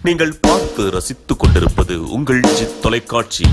நீங்கள் பார்த்து ரசித்துக் கொண்டிருப்பது உங்கள் ஜித் தொலைக்காட்சி.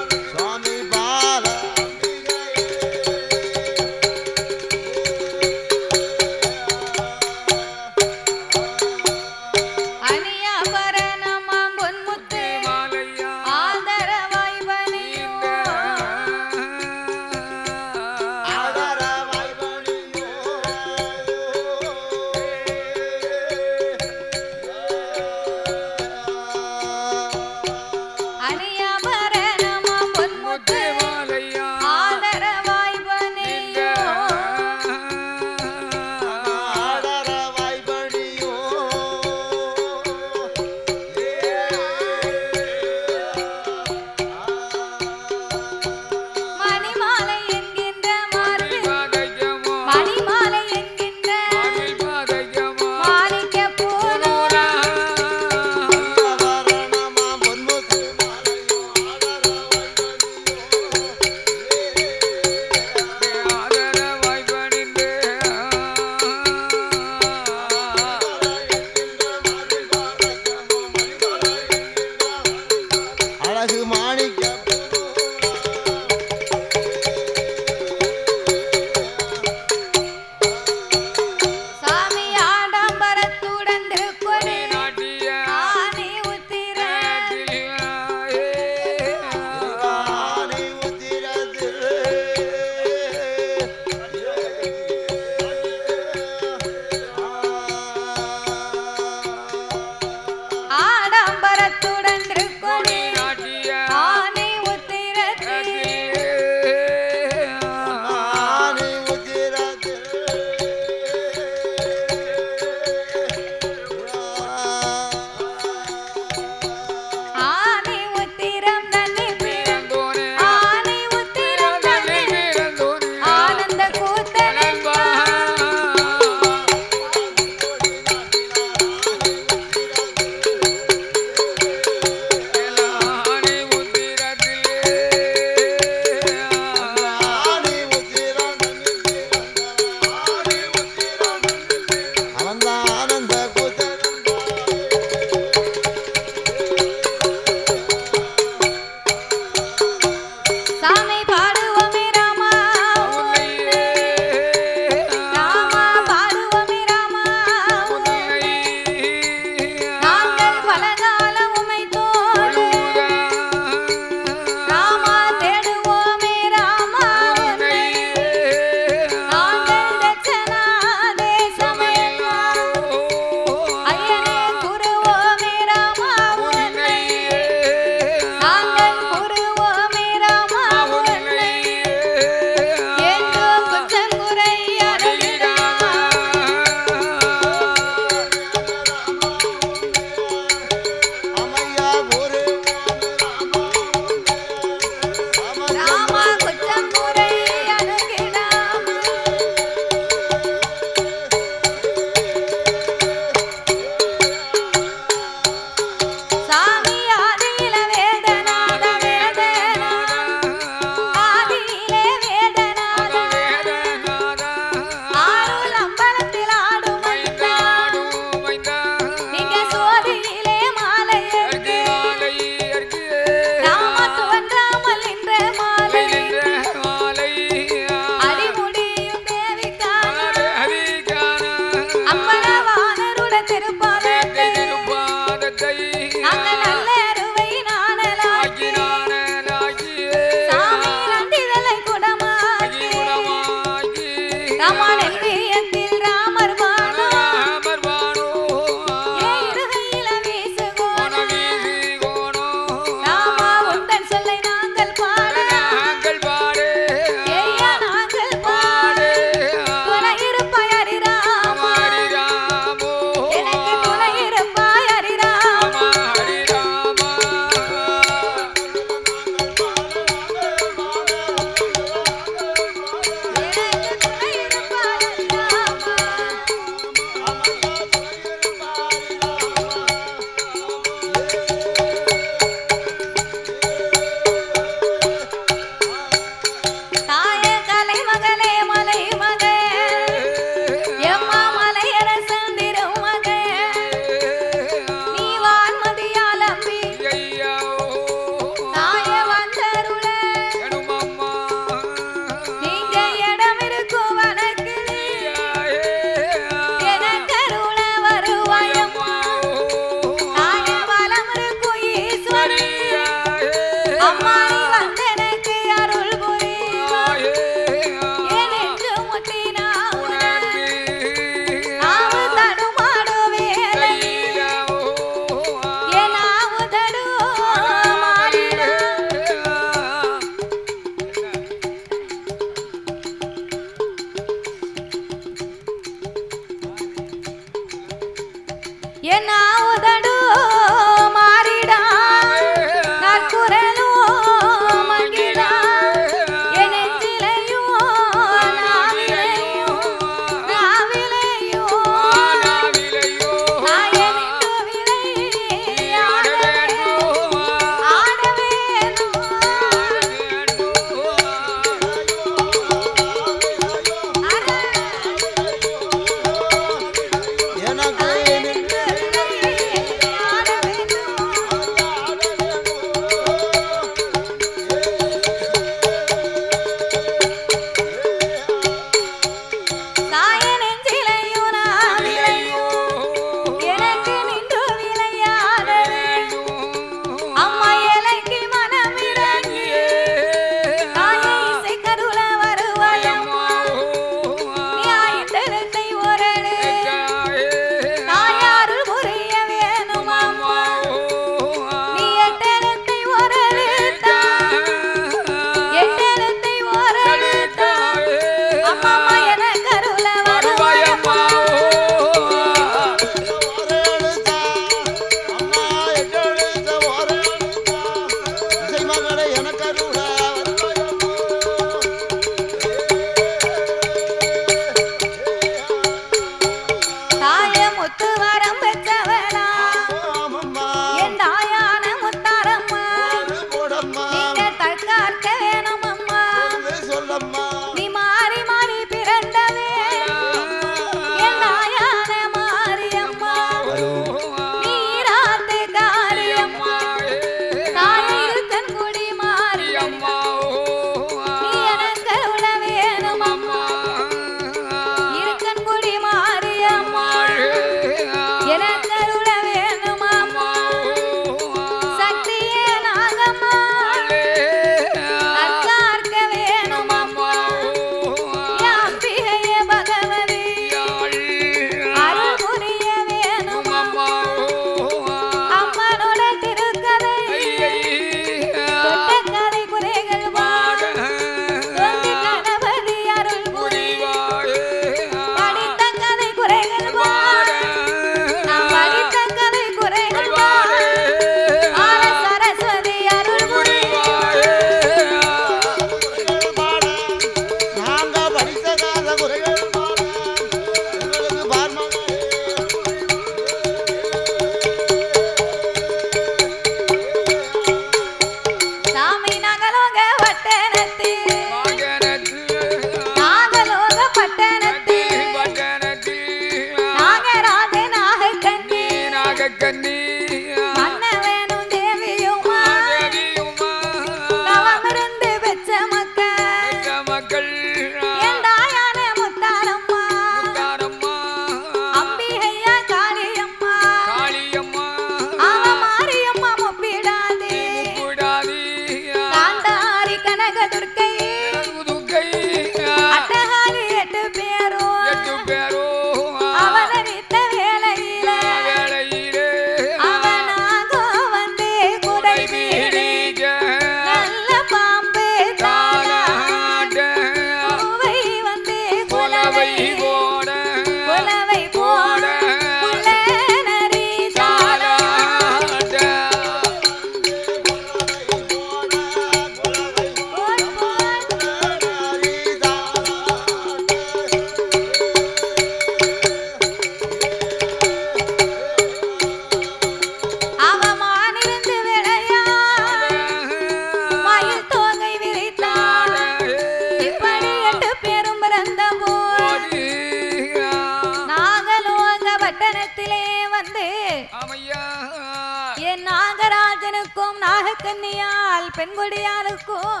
என் நாகராஜனுக்கும் நாகக்கன்னியால் பெண்கொடியாளுக்கும்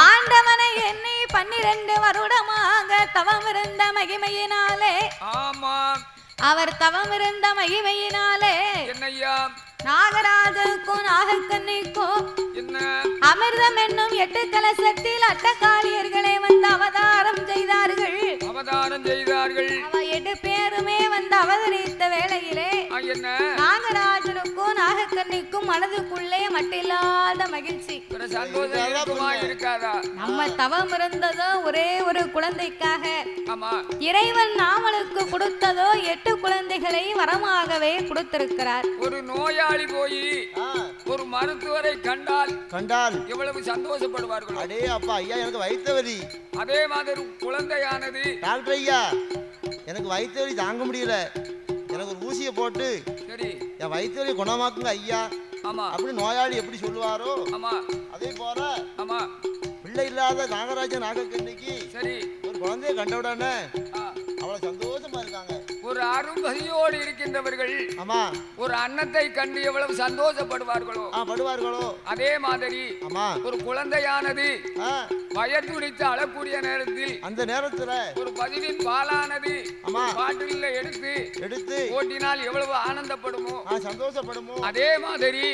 ஆண்டவனை எண்ணி 12 வருடமாக தவம் இருந்த மகிமையினாலே அவர் தவம் இருந்த மகிமையினாலே நாகராஜனுக்கும் நாகக்கன்னிக்கும் அமிர்தம் என்னும் 8 கலசத்தில் அட்டகாளியர்களை வந்து அவதாரம் செய்தார்கள் 8 பேருமே வந்து அவதரித்த வேளையிலே நாகராஜனுக்கும் நாகக்கன்னிக்கும் மனதுக்குள்ளே மட்டில்லாத மகிழ்ச்சி. நம்ம தவம் இருந்ததோ ஒரே ஒரு குழந்தைக்காக, இறைவன் நாமளுக்கு கொடுத்ததோ 8 குழந்தைகளை வரமாகவே கொடுத்திருக்கிறார். ஒரு நோயாளி போய் ஒரு மருத்துவரை கண்டால் எவ்வளவு சந்தோஷப்படுவார்கள். அடே அப்பா ஐயா எனக்கு வயிற்றுவலி. அதே மாதிரி குழந்தையானது டாக்டர் ஐயா எனக்கு வயிற்றுவலி தாங்க முடியல, எனக்கு ஒரு ஊசியை போட்டு சரி என் வயிற்றுவலி குணமாக்குங்க ஐயா அப்படி நோயாளி எப்படி சொல்லுவாரோ அதே போல பிள்ளை இல்லாத நாகராஜன் நாகக்கன்னிக்கு சரி ஒரு குழந்தைய கண்ட உடனே அவ்வளவு சந்தோஷமா இருக்காங்க. ஒரு அரும்பதியோடு இருக்கின்றவர்கள் ஒரு அன்னத்தை கண்டு எவ்வளவு சந்தோஷப்படுவார்களோ அதே மாதிரி ஒரு குழந்தையானது வயதுடித்து அழக்கூடிய நேரத்தில் அந்த நேரத்தில் ஒரு பதிவின் பாலானது பாட்டில் எடுத்து ஓட்டினால் எவ்வளவு ஆனந்தப்படுமோ சந்தோஷப்படுமோ அதே மாதிரி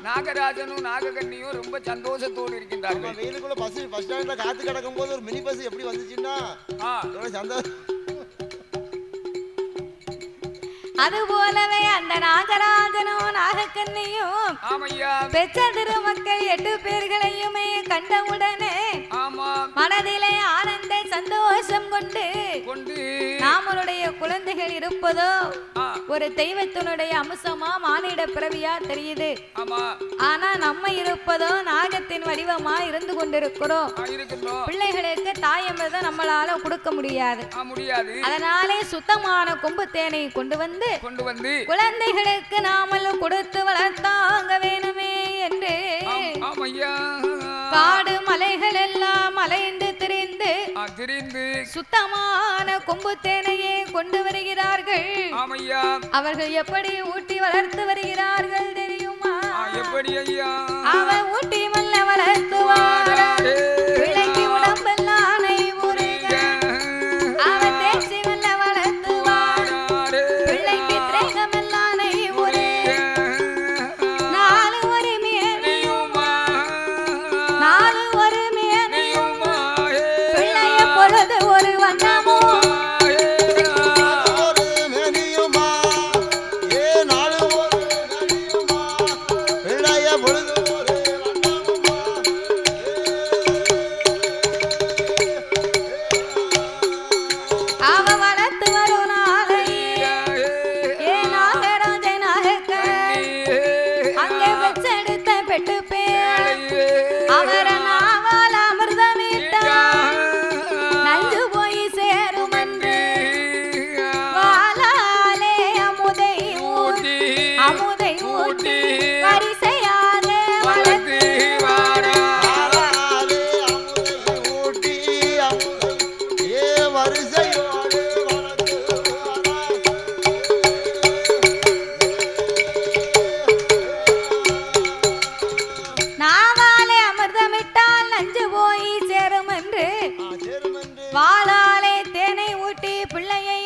நாகராஜனும் நாகக்கன்னியும் ரொம்ப சந்தோஷத்தோடு இருக்கின்றார்கள். வெயிலுக்குள்ள பஸ் ஸ்டாண்ட்ல காத்து கிடக்கும் போது ஒரு மினி பஸ் எப்படி வந்துச்சுன்னா சந்தோஷம். அதுபோலவே அந்த நாகராஜனும் நாகக்கன்னியும் பெற்ற திருமக்கள் 8 பேர்களையுமே கண்டவுடனே மனதிலே ஆனந்த சந்தோஷம் கொண்டு நாமளுடைய குழந்தைகள் இருப்பதோ ஒரு தெய்வத்தினுடைய அம்சமா மானிட பிறவியா தெரியுது. ஆனா நம்ம இருப்பதோ நாகத்தின் வடிவமா இருந்து கொண்டிருக்கிறோம். பிள்ளைகளுக்கு தாயமிரதம் நம்மளால கொடுக்க முடியாது. அதனாலே சுத்தமான கொம்பு தேனை கொண்டு வந்து குழந்தைகளுக்கு நாமல் கொடுத்து வளர்த்தாங்க வேணுமே என்று காடு மலைகள் எல்லாம் அலைந்து திரிந்து சுத்தமான கொம்பு தேனையே கொண்டு வருகிறார்கள். அவர்கள் எப்படி ஊட்டி வளர்த்து வருகிறார்கள் தெரியுமா? அவன் ஊட்டி மல்ல வளர்த்துவார் பிள்ளைக்கு உடம்பெல்லாம் ஊருக. அவன் தேய்ச்சி மல்ல வளர்த்துவார் பிள்ளைக்கு திரேகமெல்லாம் ஊருக. 4 ஒரு மேனியும் பிள்ளைய பொழுது ஒரு வண்ணமோ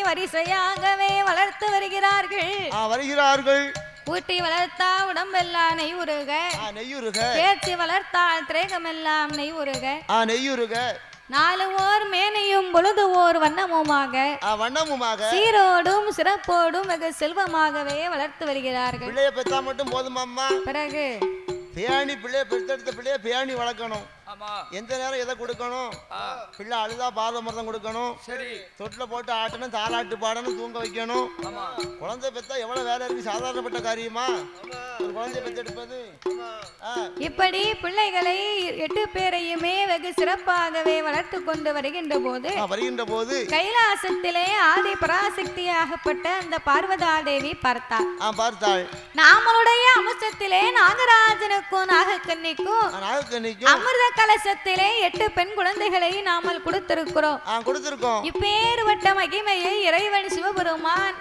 வரிசையாகவே வளர்த்து வருகிறார்கள். ஊட்டி வளர்த்தா உடம்பெல்லாம் நெய்யுருக, பேச்சு வளர்த்தால் திரேகமெல்லாம் நெய்யுருக. 4 ஓர் மேனையும் பொழுது ஓர் வண்ணமுமாக சீரோடும் சிறப்போடும் வெகு செல்வமாகவே வளர்த்து வருகிறார்கள். பிள்ளைய பெற்றா மட்டும் போதுமாம்மா, பிறகு பேணி பிள்ளைய பெற்றெடுத்த பிள்ளைய பேணி வளர்க்கணும். எந்த நேரம் எதை கொடுக்கணும்? பிள்ளை அழுதா பாதமர்தம் கொடுக்கணும், தொட்டில போட்டு ஆட்டணும், தாலாட்டு பாடணும், தூங்க வைக்கணும். குழந்தை பெற்றா எவ்வளவு வேலை இருக்கு, சாதாரணப்பட்ட காரியமா? ஒரு குழந்தை பெற்றெடுப்பது. இப்படி பிள்ளைகளை 8 பேரையுமே வெகு சிறப்பாகவே வளர்த்து கொண்டு வருகின்ற போது கைலாசத்திலே ஆதி பராசக்தியாகப்பட்ட அந்த பார்வதா தேவி பார்த்தாள். நாமளுடைய அம்சத்திலே நாகராஜனுக்கும் நாகக்கன்னிக்கும் அமிர்த கலசத்திலே 8 பெண் குழந்தைகளை நாமல் கொடுத்திருக்கிறோம். இப்பேறுபட்ட மகிமையை இறைவன் சிவபெருமான்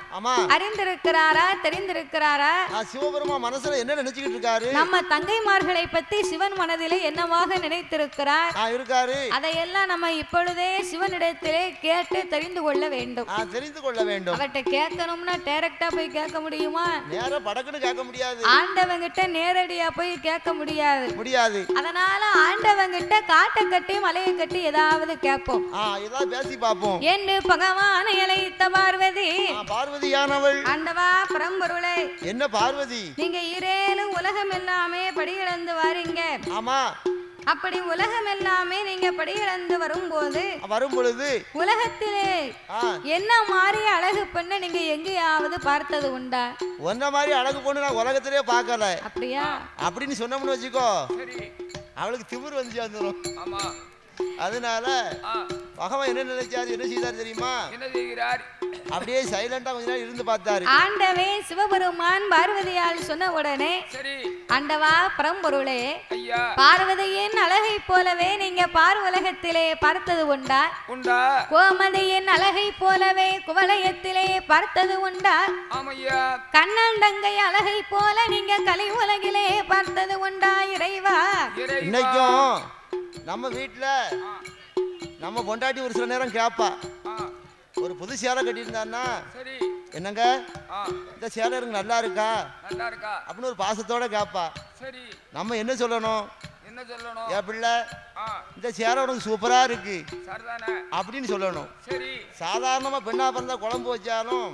அறிந்திருக்கிறாரா, தெரிந்திருக்கிறாரா? சிவபெருமான் மனசுல என்ன நினைச்சுக்கிட்டு இருக்காரு? நம்ம தங்கைமார்களை பத்தி சிவன் மனதிலே என்னவாக நினைத்திருக்கிறார் அதையெல்லாம் நம்ம இப்பொழுதே சிவனிடத்திலே கேட்டு தெரிந்து கொள்ள வேண்டும். அவர்கிட்ட கேட்கணும்னா டைரக்டா போய் கேட்க முடியுமா? நேரா படக்குன்னு கேட்க முடியாது. ஆண்டவங்கிட்ட நேரடியா போய் கேட்க முடியாது. அதனால ஆண்டவங்கிட்ட காட்டை கட்டி மலையை கட்டி ஏதாவது கேட்போம். பேசி பார்ப்போம். என்று பகவானை அழைத்த பார்வதியானவள் ஆண்டவா பரம்பொருளே, என்ன பார்வதி, நீங்க இரேலு உலகம் எல்லாமே படியிழந்து வாரீங்க. அப்படி உலகம் எல்லாமே நீங்க படியிழந்து வரும் பொழுது உலகத்திலே என்ன மாதிரி அழகு பெண்ணை நீங்க எங்கேயாவது பார்த்தது உண்டா? ஒன்ன மாதிரி அழகு பொண்ணு நான் உலகத்திலே பார்க்கல. அப்படியா? அப்படின்னு சொன்னோம்னு வச்சுக்கோ, அவளுக்கு திமிரு வந்து வந்துடும். அதனால பகவான் என்ன நினைச்சாரு, என்ன செய்தார் தெரியுமா? என்ன செய்கிறார்? அப்படியே சைலண்டா கொஞ்ச நேரம் இருந்து பார்த்தாரு. ஆண்டவே சிவபெருமான் பார்வதியால் சொன்ன உடனே, ஆண்டவா பரம்பொருளே, பார்வதியின் அழகை போலவே நீங்க உலகத்திலே பார்த்தது உண்டா? கோமதியின் அழகை போலவே குவலயத்திலே பார்த்தது உண்டா? கண்ணன் தங்கை அழகை போல நீங்க கலை உலகிலே பார்த்தது உண்டா? இறைவா, இன்னைக்கும் நம்ம வீட்டுல நம்ம பொண்டாட்டி ஒரு சில நேரம் கேப்பா, ஒரு புது சேலை கட்டியிருந்தான்னா, என்னங்க இந்த சேலை எனக்கு நல்லா இருக்கா அப்படின்னு ஒரு பாசத்தோட கேப்பா. நம்ம என்ன சொல்லணும்? என் பிள்ளை இந்த சேலை உனக்கு சூப்பரா இருக்கு அப்படின்னு சொல்லணும். சாதாரணமா பெண்ணா பிறந்தா குழம்பு வச்சாலும்,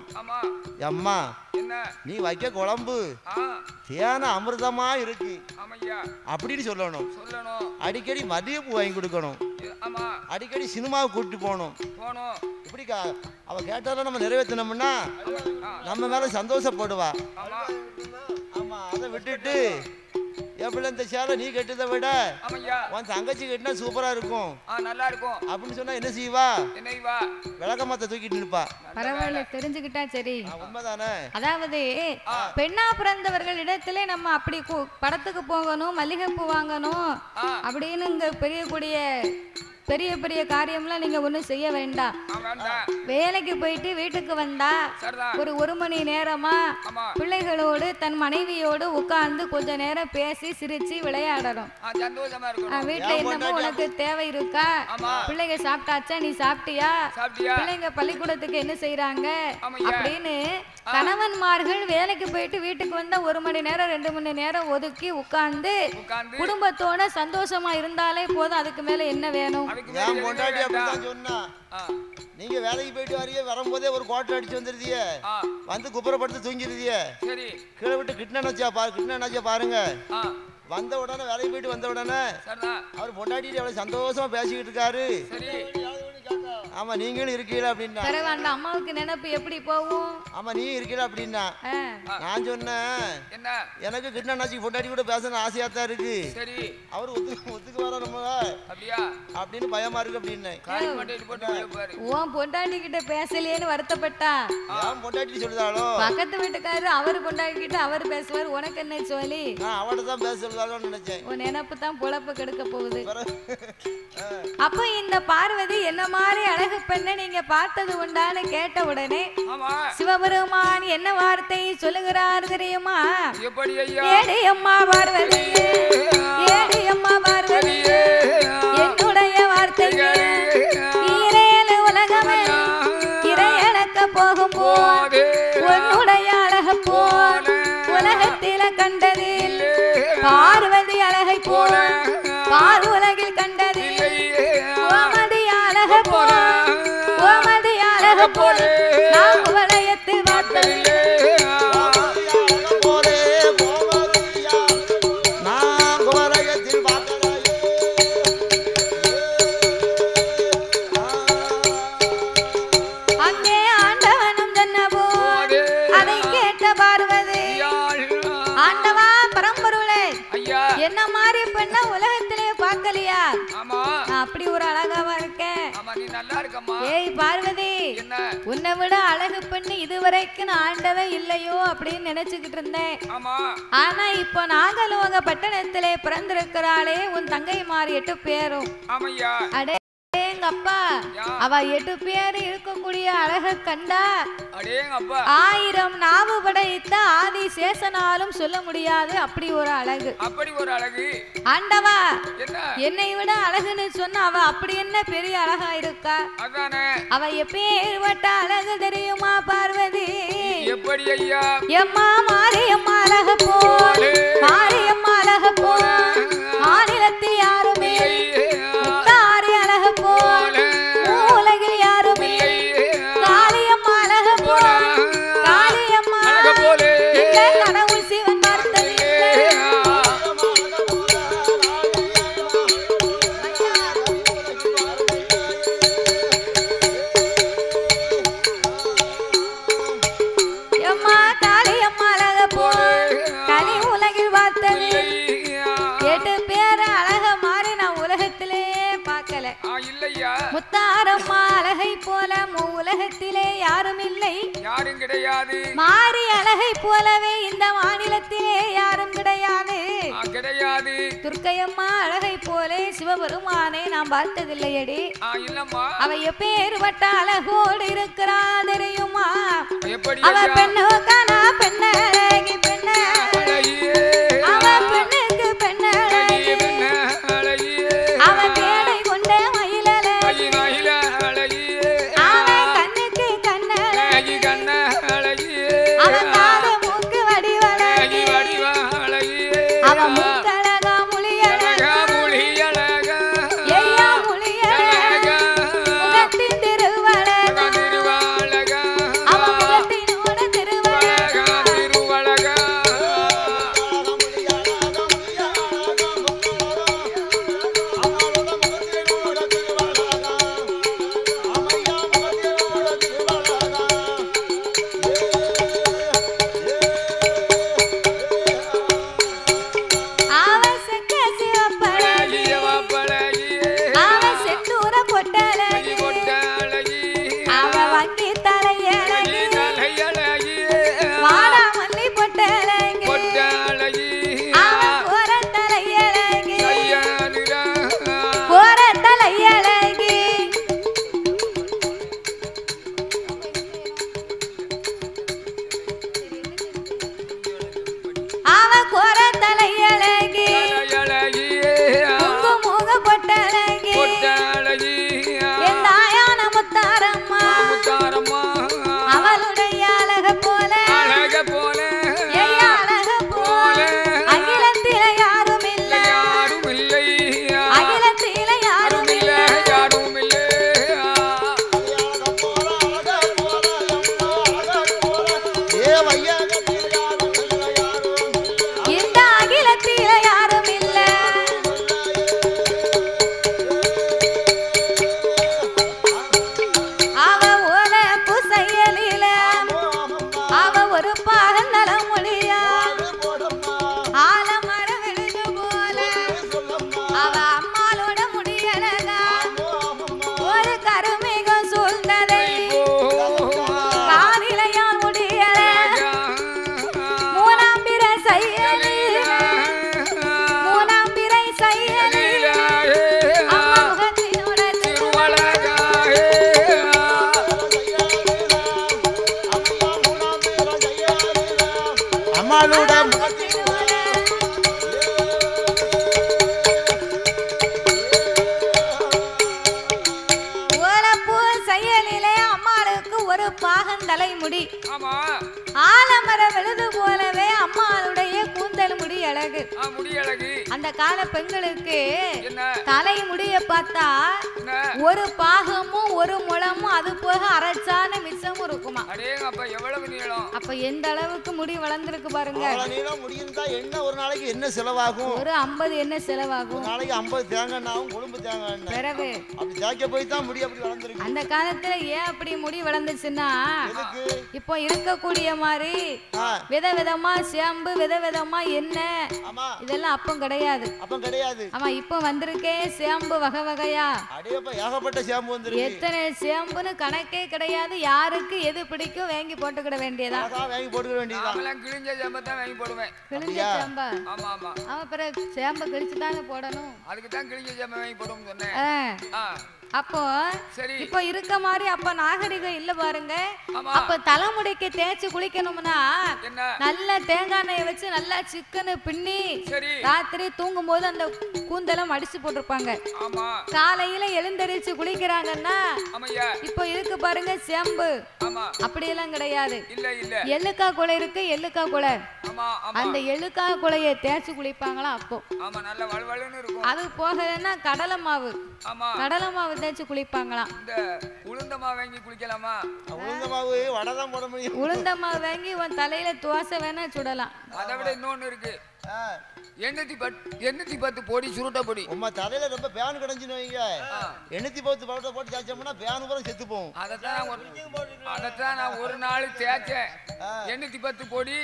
அம்மா நீ வைக்க குழம்பு தேன அமிர்தமா இருக்கு அப்படின்னு சொல்லணும். அடிக்கடி மதியப்பு வாங்கி கொடுக்கணும். அடிக்கடி சினிமாவுக்கு கூட்டிட்டு போகணும். இப்படி அவ கேட்டாலும் நம்ம நிறைவேற்றினோம்னா நம்ம மேல சந்தோஷப்படுவா. ஆமா, அதை விட்டுட்டு எப்படி இந்த சேலை நீ கட்டுறதை விட உன் தங்கச்சி கட்டினா சூப்பரா இருக்கும், நல்லா இருக்கும் அப்படின்னு சொன்னா என்ன செய்வா? விளக்கமாத்த தூக்கிட்டு இருப்பா. பரவாயில்ல, தெரிஞ்சுக்கிட்டா சரி. உண்மைதானே? அதாவது பெண்ணா பிறந்தவர்கள் இடத்திலே நம்ம அப்படி படத்துக்கு போகணும், மல்லிகைப்பூ வாங்கணும் அப்படின்னு இங்க பெரிய பெரிய காரியம்லாம் நீங்க ஒண்ணும் செய்ய வேண்டாம். வேலைக்கு போயிட்டு வீட்டுக்கு வந்தா ஒரு மணி நேரமா பிள்ளைகளோடு தன் மனைவியோடு உட்கார்ந்து கொஞ்ச நேரம் பேசி சிரிச்சு விளையாடணும். வீட்டுல என்னமோ உனக்கு தேவை இருக்கா? பிள்ளைங்க சாப்பிட்டாச்சா? நீ சாப்பிட்டியா? பிள்ளைங்க பள்ளிக்கூடத்துக்கு என்ன செய்யறாங்க அப்படின்னு கணவன்மார்கள் வேலைக்கு போயிட்டு வீட்டுக்கு வந்தா 1 மணி நேரம் 2 மணி நேரம் ஒதுக்கி உட்கார்ந்து குடும்பத்தோட சந்தோஷமா இருந்தாலே போதும். அதுக்கு மேல என்ன வேணும்? நீங்க வேலைக்கு போயிட்டு வரைய வரும்போதே ஒரு கோட்டை அடிச்சு வந்துருதிய, வந்து குப்புறப்படுத்து தூங்கிருதிய, கீழே விட்டு கிட்னா பாருங்க. வந்த உடனே வேலைக்கு போயிட்டு வந்த உடனே அவர் பொண்டாட்டிட்டு எவ்வளவு சந்தோஷமா பேசிக்கிட்டு இருக்காரு. ஆமா, நீங்களும் இருக்கீங்களா அப்படின்னா அம்மாவுக்கு நினைப்பு எப்படி போகும்? ஆமா, நீ இருக்கீங்களா அப்படின்னா நான் சொன்னேன், எனக்கு கிட்னாச்சி பொண்டாட்டி கூட பேசணும் ஆசையா தான் இருக்கு. அவரு ஒத்துக்கு வர நம்ம அப்படின்னு பயமா இருக்கு அப்படின்னு பொண்டாட்டி கிட்ட பேசலையேன்னு வருத்தப்பட்டா. பொண்டாட்டி சொல்லுதாளோ? பக்கத்து வீட்டுக்காரரு அவரு பொண்டாட்டி கிட்ட அவர் பேசுவார், உனக்கு என்ன சொல்லி அவட்ட தான் பேச சொல்லுதாளோன்னு நினைச்சேன். உன் நினைப்பு தான் பொழப்பு கெடுக்க போகுது. அப்ப இந்த பார்வதி என்ன மாதிரி அழகு பெண்ணை நீங்க பார்த்தது உண்டான்னு கேட்ட உடனே சிவபெருமான் என்ன வார்த்தை சொல்லுகிறார் தெரியுமா? ஏடி அம்மா பார்வதி, ஏடி அம்மா பார்வதி, என்னுடைய வார்த்தைகள் ஈரேழு உலகமே இறையளக்க போகும் போது உன்னுடைய அழகு போல் உலகத்தில கண்டதில் பார்வதி அழகை போல பார் உலகில் கண்டதில் கோமதி அழகு போல கோமதி அழகு போல நாம் வளையத்தில் பார்த்ததில்லை. ஆண்டவா என்ன மாதிரி பெண்ணா உலகத்திலே பார்க்கலையா? ஆமா. நான் அப்படி ஒரு அழகாவா இருக்கேன். ஆமா, நீ நல்லா இருக்கம்மா. ஏய் பார்வதி, என்ன உன்னை விட அழகு பெண்ணு இதுவரைக்கும் நான் ஆண்டவன் இல்லையோ அப்படின்னு நினைச்சுக்கிட்டு இருந்தேன். ஆமா. ஆனா இப்போ நாகலோக பட்டணத்திலே பிறந்திருக்கிறாளே உன் தங்கை மாறி 8 பேரும். ஆமையா. அடே எங்கப்பா, அவ 8 பேர் இருக்கக்கூடிய அழக கண்டா அடேங்கப்பா 1000 நாவு படைத்த ஆதி சேசனாலும் சொல்ல முடியாது. அப்படி ஒரு அழகு. அப்படி ஒரு அழகு. ஆண்டவா, என்ன என்னை விட அழகுன்னு சொன்ன அவ அப்படி என்ன பெரிய அழகா இருக்கா? அதானே. அவ எப்பேற்பட்ட அழகு தெரியுமா பார்வதி? எப்படி ஐயா? எம்மா மாரியம்மா அழக போல், மாரியம்மா அழக போல் மாநிலத்தில் யாருமே முத்தாரி அழக போல் உலகில் யாருமே காளியம்மா அழக போல், காளியம்மா அழக போலே இந்த கடவுள் சிவன் பார்த்ததில்லை. எம்மா காளியம்மா அழக போல் கனி உலகில் பார்த்ததில்லை. 8 பேர் அழக மாறி நான் உலகத்திலே பார்க்கல. இல்லையா? முத்தாரம்மா அழகை போல உலகத்திலே யாரும் இல்லை, யாரும் கிடையாது. மாறி அழகை போலவே இந்த மாநிலத்திலே யாரும் கிடையாது, கிடையாது. துர்க்கையம்மா அழகை போல சிவபெருமானை நான் பார்த்ததில்லையடி. இல்லம்மா. அவ எப்பேற்பட்ட அழகோடு இருக்கிறா தெரியுமா? எப்படி அவ பெண்ணுக்கான பெண்ணழகி பெண்ணழகி, அவ பெண்ணுக்கு பெண்ணழகி, அவ பேடை கொண்ட மயிலழகி, அவ கண்ணுக்கு கண்ணழகி, அவ காத மூக்கு வடிவழகி, அவ மூக்கழகா முழியழகா, ஐயா முழியழகா, முகத்தின் திருவழகா, அவ முகத்தினோட திருவழகா, அவ செக்க சிவப்பழகி, அவ செந்தூர பொட்டழகி, அவ வங்கி தலையழகி, வாடாமல்லி பொட்டழகி, அவ கோர தலையழகி, கோர தலையழகி, அவ கோர தலையழகி, குங்கு மூக பொட்டழகி, என் தாயான முத்தாரம்மா அவளுடைய அழக போல, ஐயா அழக போல அகிலத்தில யாரும் இல்லை, அகிலத்தில யாரும் இல்லை. இந்த அகிலத்தில யாரும் இல்லை. அவ உலப்பு செயலில அவ ஒரு பாகந்தல முடியா, ஆலமர விழுது போல அவ அம்மாளோட முடியலகா, ஒரு கருமேகம் சூழ்ந்ததை காலிலையான் முடியல, மூணாம்பிரை செயலில, மூணாம்பிரை செயலில அம்மா முகத்தினோட திருவழகா, அம்மாளோட உலப்பு செயலிலே அம்மாளுக்கு ஒரு பாகந்தலை முடி, ஆமா. ஆலமர விழுது போலவே அம்மாளுடைய கூந்தல் முடி அழகு. முடியழகு. அந்த கால பெண்களுக்கு என்ன? தலை முடிய பார்த்தா என்ன? ஒரு பாகமும் ஒரு முழமும் அது போக அரைச்சான மிச்சமும் இருக்குமா. அடேங்கப்பா எவ்வளவு நீளம். அப்ப எந்த அளவுக்கு முடி வளர்ந்துருக்கு பாருங்க. அவ்வளவு நீளம் முடியுந்தா என்ன ஒரு நாளைக்கு என்ன செலவாகும்? ஒரு 50 என்ன செலவாகும்? ஒரு நாளைக்கு 50 தேங்காய் எண்ணெயும் கொழும்பு தேங்காய் எண்ணெய். பிறகு அப்படி தேய்க்க போய் தான் முடி அப்படி வளர்ந்துருக்கு. அந்த காலத்துல ஏன் அப்படி முடி வளர்ந்துச்சுன்னா, எதுக்கு? இப்போ இருக்கக்கூடிய மாதிரி விதவிதமா ஷாம்பு, விதவிதமா எண்ணெய், ஆமா. இதெல்லாம் அப்பம் கிடையாது. கிடையாது. அப்ப கிடையாது. ஆமா, இப்போ வந்திருக்கே ஷாம்பு வகை வகையா. அடேப்பா ஏகப்பட்ட ஷாம்பு வந்திருக்கு. எத்தனை ஷாம்புன்னு கணக்கே கிடையாது. யாருக்கு எது பிடிக்கும் வாங்கி போட்டுக்கிட வேண்டியதா. வாங்கி போட்டுக்கிட வேண்டியதா. நாமெல்லாம் கிழிஞ்ச ஷாம்பு தான் வாங்கி போடுவேன். கிழிஞ்ச ஷாம்பா? ஆமா ஆமா. அவன் பிறகு ஷாம்பு கிழிச்சு தானே போடணும். அதுக்கு தான் கிழிஞ்ச ஷாம்பு வாங்கி போடுவோம்னு சொன்னேன். அப்போ இப்போ இருக்க மாதிரி அப்ப நாகரிகம் இல்ல பாருங்க. அப்ப தலைமுடிக்கு தேய்ச்சி குளிக்கணும்னா நல்ல தேங்காய் எண்ணெயை வச்சு நல்லா சிக்கனு பின்னி ராத்திரி தூங்கும் போது அந்த கூந்தலம் அடிச்சு போட்டிருப்பாங்க. காலையில எழுந்தரிச்சு குளிக்கிறாங்கன்னா இப்போ இருக்கு பாருங்க ஷாம்பு. அப்படியெல்லாம் கிடையாது. எள்ளுக்காய் குலை இருக்கு, எள்ளுக்காய் குலை. அந்த எள்ளுக்காய் குலையை தேய்ச்சி குளிப்பாங்களா அப்போ. அது போகலன்னா கடலை மாவு, கடலை மாவு தேய்ச்சி குளிப்பாங்களாம். இந்த உளுந்த மாவு வாங்கி குளிக்கலாமா? உளுந்த மாவு வடை தான் போட முடியும். உளுந்த மாவு வாங்கி உன் தலையில தோசை வேணா சுடலாம். அதை விட இன்னொன்னு இருக்கு. 810 பொடி, சுருட்ட பொடி. உமா தலையில ரொம்ப பேன் கிடஞ்சுன்னு வைங்க. 810 பவுடர் போட்டு தேய்ச்சோம்னா பேன் பூரா செத்து போகும். அதைத்தான் நான் ஒரு நாள் தேய்ச்சேன். 810 பொடி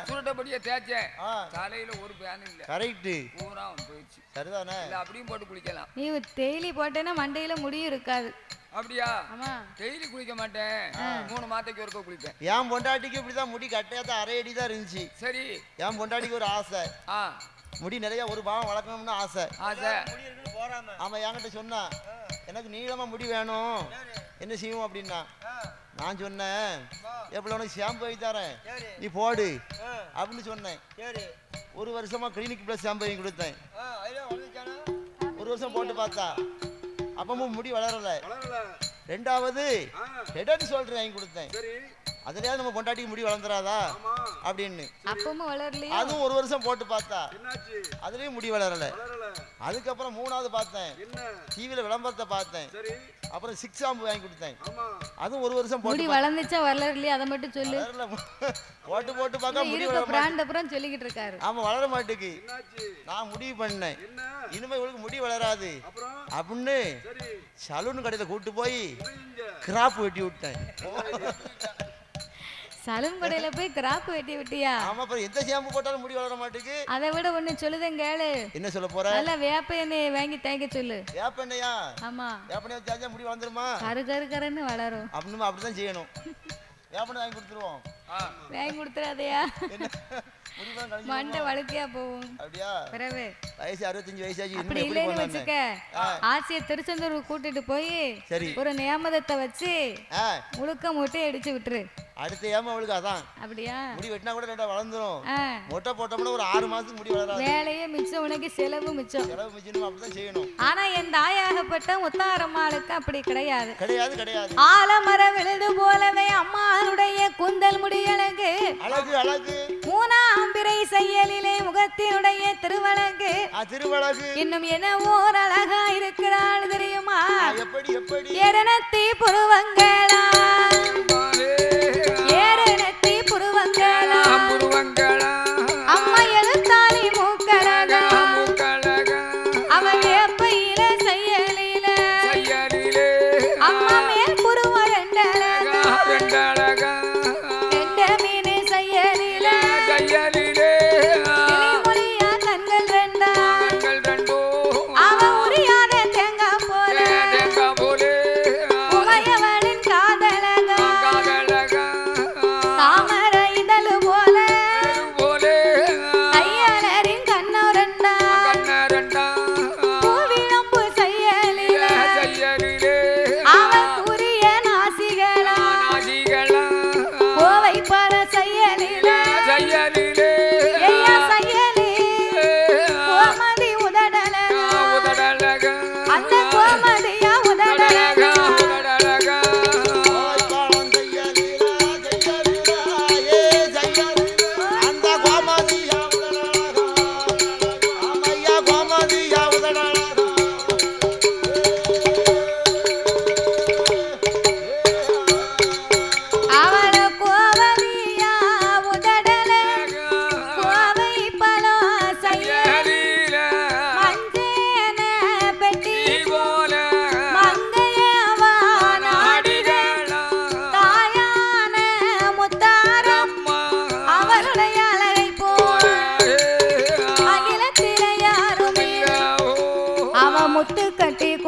சுருட்ட பொடியை தேய்ச்சேன். தலையில ஒரு பேன் இல்ல. கரெக்ட். பூரா போயிடுச்சு. சரிதானே? இல்ல அப்படியும் போட்டு குளிக்கலாம். நீ தேயிலை போட்டேன்னா மண்டையில முடியும் இருக்காது. அப்படியா? ஆமா. டெய்லி குளிக்க மாட்டேன். 3 மாதத்துக்கு ஒருக்க குளிப்பேன். என் பொண்டாட்டிக்கு இப்படிதான் முடி கட்டையாத அரை அடி தான் இருந்துச்சு. சரி. என் பொண்டாட்டிக்கு ஒரு ஆசை. முடி நிறைய ஒரு பாவம் வளர்க்கணும்னு ஆசை. ஆமா, என்கிட்ட சொன்னா எனக்கு நீளமா முடி வேணும், என்ன செய்வோம் அப்படின்னா நான் சொன்னேன் எப்படி உனக்கு ஷாம்பு வாங்கி தரேன், நீ போடு அப்படின்னு சொன்னேன். ஒரு வருஷமா கிளினிக் பிளஸ் ஷாம்பு வாங்கி கொடுத்தேன். ஒரு வருஷம் போட்டு பார்த்தா அப்பமும் முடி வளரல. ரெண்டாவது ஹெட் சொல்றேன் வாங்கி கொடுத்தேன். அதுலயாவது நம்ம பொண்டாட்டிக்கு முடி வளர்ந்துராதா அப்படின்னு. அப்பவும் வளரலையா? அதுவும் ஒரு வருஷம் போட்டு பார்த்தா அதுலயும் முடி வளரல. அதுக்கப்புறம் மூணாவது பார்த்தேன், டிவியில விளம்பரத்தை பார்த்தேன். அப்புறம் 6 ஷாம்பு வாங்கி கொடுத்தேன். அதுவும் ஒரு வருஷம் போட்டு. முடி வளர்ந்துச்சா வளரலையா அதை மட்டும் சொல்லு. போட்டு போட்டு பார்க்க முடி வளர பிராண்ட் அப்புறம் சொல்லிக்கிட்டு இருக்காரு. ஆமா, வளர மாட்டேங்குது. நான் முடிவு பண்ணேன் இனிமே இவளுக்கு முடி வளராது அப்படின்னு சலூன் கடையில கூட்டு போய் கிராப் வெட்டி விட்டேன். சலூன் கடையில போய் கிராப் வெட்டி விட்டியா? ஆமா, அப்புறம் எந்த ஷாம்பு போட்டாலும் முடி வளர மாட்டேங்குது. அதை விட ஒண்ணு சொல்லுதேன் கேளு. என்ன சொல்ல போற? நல்ல வேப்ப எண்ணெய் வாங்கி தேய்க்க சொல்லு. வேப்ப எண்ணெயா? ஆமா. வேப்ப எண்ணெய் தேய்ச்சா முடி வளர்ந்துருமா? கரு கரு கருன்னு வளரும். அப்படிதான் செய்யணும். வேப்ப எண்ணெய் வாங்கி கொடுத்துருவோம். வாங்கி கொடுத்துறாதையா? மண்டை வழுக்கையா போகும். அப்படியா? பிறவே வயசு 65 வயசாச்சு. அப்படி இல்லைன்னு வச்சுக்க, ஆசிய திருச்செந்தூர் கூட்டிட்டு போய் ஒரு நியமதத்தை வச்சு முழுக்க மொட்டை அடிச்சு விட்டுரு. அடுத்த ஏமா அவளுக்கு அதான். அப்படியா? முடி வெட்டினா கூட ரெண்டா வளர்ந்துரும். மொட்டை போட்டோம்னா ஒரு 6 மாசத்துக்கு முடி வளராது. வேலையே மிச்சம், உனக்கு செலவு மிச்சம். செலவு மிச்சம், அப்படிதான் செய்யணும். ஆனா என் தாயாகப்பட்ட முத்தாரம்மாளுக்கு அப்படி கிடையாது. கிடையாது கிடையாது. ஆலமர விழுது போலவே அம்மாளுடைய குந்தல் முடியழகு அழகு அழகு. மூணாம் பிறை செயலிலே முகத்தினுடைய திருவழகு திருவழகு. இன்னும் என்ன ஓர் அழகா இருக்கிறாள் தெரியுமா? எப்படி எப்படி? எரணத்தி புருவங்களா, ஏரணத்தி புருவங்களா, அம்மா எழுத்தாளி மூக்கழகா, அவன் எப்பையில செயலில அம்மா மேல் புருவ ரெண்டழகா, ரெண்ட மீன் செயலில கிளிமொழியா கண்கள் ரெண்டா, அவன் உரியாத தேங்காய் போல உமையவளின் காதல்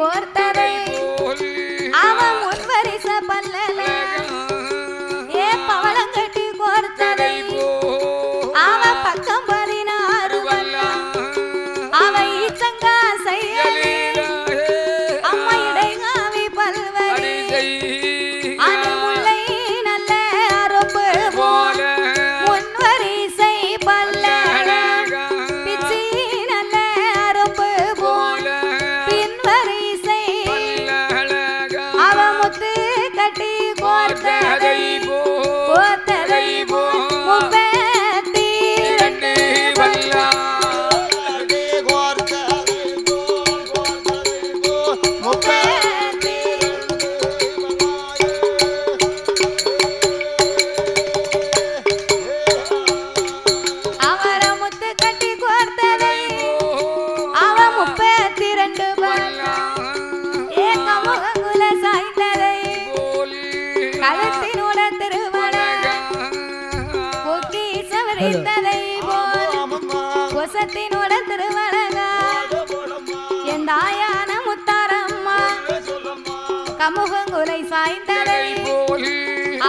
கோர்த்ததை அவன் முன்வரிச பல்லல ஏ பவளங்கட்டி கோர்த்ததை அவன் பக்கம் 16 வல்லம் அவன் ஈச்சங்கா செய்யலே அம்மா இடைகாவி பல்வரி அது முல்லை நல்ல அரும்பு போல முன்வரிசை பல்லல பிச்சி நல்ல அரும்பு போல பின்வரிசை அவ முத்து கட்டி கோர்த்ததை முப்பத்தி 2 வல்லம் அவர முத்து கட்டி கோர்த்ததை அவ 32 வல்லம் ஏ கமுகங்குல சாய்ந்ததை கழுத்தினோட திருவளகம் கொக்கி சவரித்ததை போல் கொசத்தினோட திருவளகம் என் தாயான முத்தாரம்மா கமுகங்குலை சாய்ந்ததை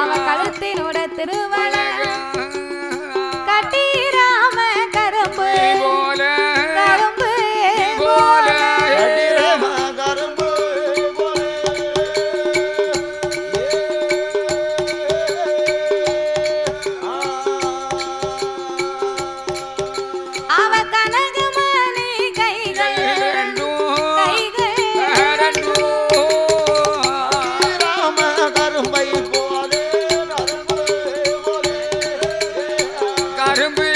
அவ கழுத்தினோட திருவளகம் கட்டிராம கரும்பு கரும்பு போல அவ கனகமணி கைகள் கரும்பு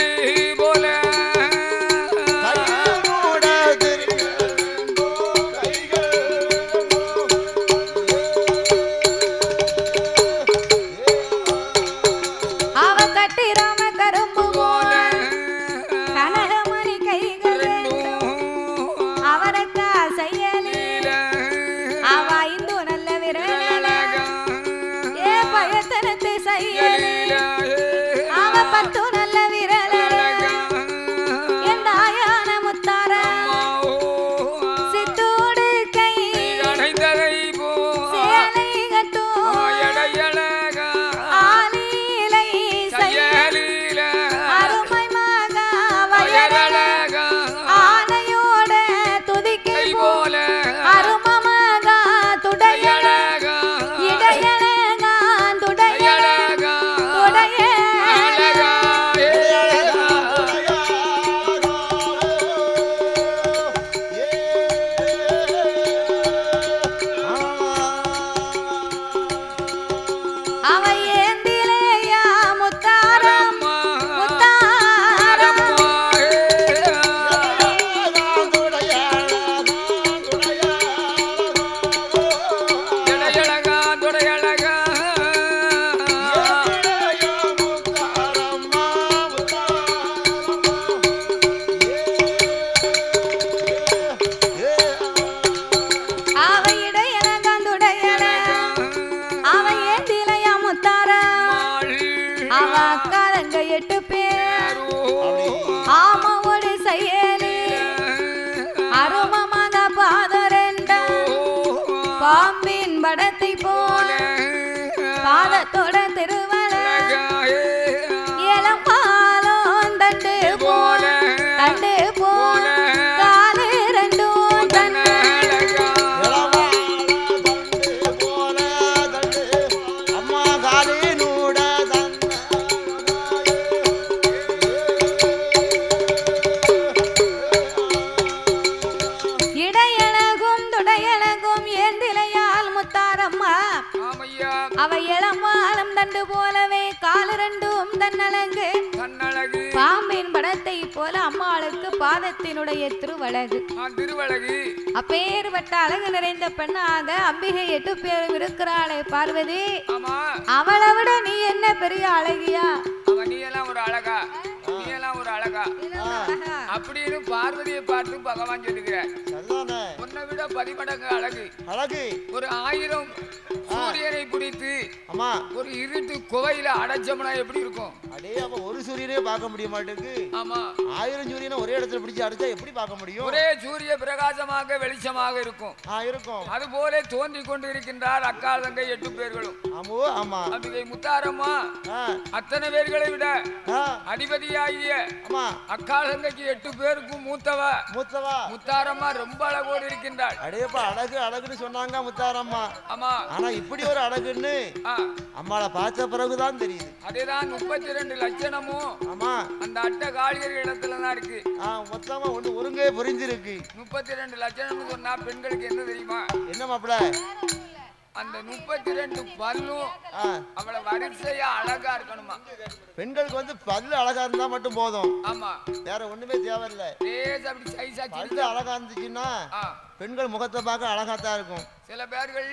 போல அவ கட்டிராம கரும்பு போல கனகமணி கைகள் அவரக்கா செய்யலே அவ இந்து நல்ல விரல ஏ பயத்தனத்து செய்யலே அவ 10 நல்ல விரல என் தாயான முத்தாரம் சித்தோடு கை சேலை கட்டும் ஆலீலை செய்ய அருமை மகா வயரழக ஆனையோட துதிக்கை போல அரும மகா துடையழக இடையழகான் துடைய அவ ஏந்திலேயா முத்தாரம் முத்தாரம் அவ இடையழகான் துடையழகான் அவ ஏந்திலேயா முத்தாரம் அவ அக்காதங்க 8 பேர் ஆமாவோடு செய்யலே அருமமாக பாதரெண்டா பாம்பின் படத்தை போல பாதத்தோட திருவள இளம்பாலும் தண்டு போல காலு ரெண்டும் தன்ன இடையழகும் துடையழகும் ஏந்திலையால் முத்தாரம்மா அவ இளமாலம் தண்டு போலவே காலு ரெண்டும் தன்னழகு பாம்பின் படத்தை போல அம்மாளுக்கு பாதத்தினுடைய திருவழகு அப்பேற்பட்ட அழகு நிறைந்த பெண்ணாக அம்பிகை 8 பேரும் இருக்கிறாளே பார்வதி அவளை விட நீ என்ன பெரிய அழகியா நீ எல்லாம் ஒரு அழகா அப்படின்னு பார்வதியை பார்த்து பகவான் சொல்லுகிறார். உன்னை விட 10 மடங்கு அழகு. அழகு. ஒரு 1000 சூரியனை பிடித்து ஆமா ஒரு இருட்டு குவையில அடைச்சோம்னா எப்படி இருக்கும்? அடே அப்ப ஒரு சூரியனே பார்க்க முடிய மாட்டேங்குது. ஆமா 1000 சூரியனை ஒரே இடத்துல பிடிச்சு அடைச்சா எப்படி பார்க்க முடியும்? ஒரே சூரிய பிரகாசமாக வெளிச்சமாக இருக்கும். இருக்கும். அது போல தோன்றி கொண்டு இருக்கின்றார் அக்கால் தங்கை 8 பேர்களும். ஆமோ ஆமா அம்பிகை முத்தாரம்மா அத்தனை பேர்களை விட அதிபதியாகிய அக்கால் தங்கைக்கு 8 பேருக்கும் மூத்தவா முத்தாரம்மா ரொம்ப அழகோடு இருக்கின்றாள். அடேப்பா அழகு அழகுன்னு சொன்னாங்க முத்தாரம்மா. ஆமா ஆனா இப்படி ஒரு அழகுன்னு அம்மாளை பார்த்த பிறகுதான் தெரியுது. அதேதான் 32 லட்சணமும் ஆமா அந்த அட்டை காளியர் இடத்துல தான் இருக்கு. மொத்தமா ஒருங்கே புரிஞ்சிருக்கு. 32 லட்சணம்னு சொன்னா பெண்களுக்கு என்ன தெரியுமா? என்ன மாப்பிள்ள? அந்த 32 பல்லும் அவளை வரிசையா அழகா இருக்கணுமா. பெண்களுக்கு பல்லு அழகா இருந்தா மட்டும் போதும். ஆமா வேற ஒண்ணுமே தேவையில்லை. அப்படி சைஸா பல்லு அழகா இருந்துச்சுன்னா பெண்கள் முகத்தை பார்க்க அழகா தான் இருக்கும். சில பேர்கள்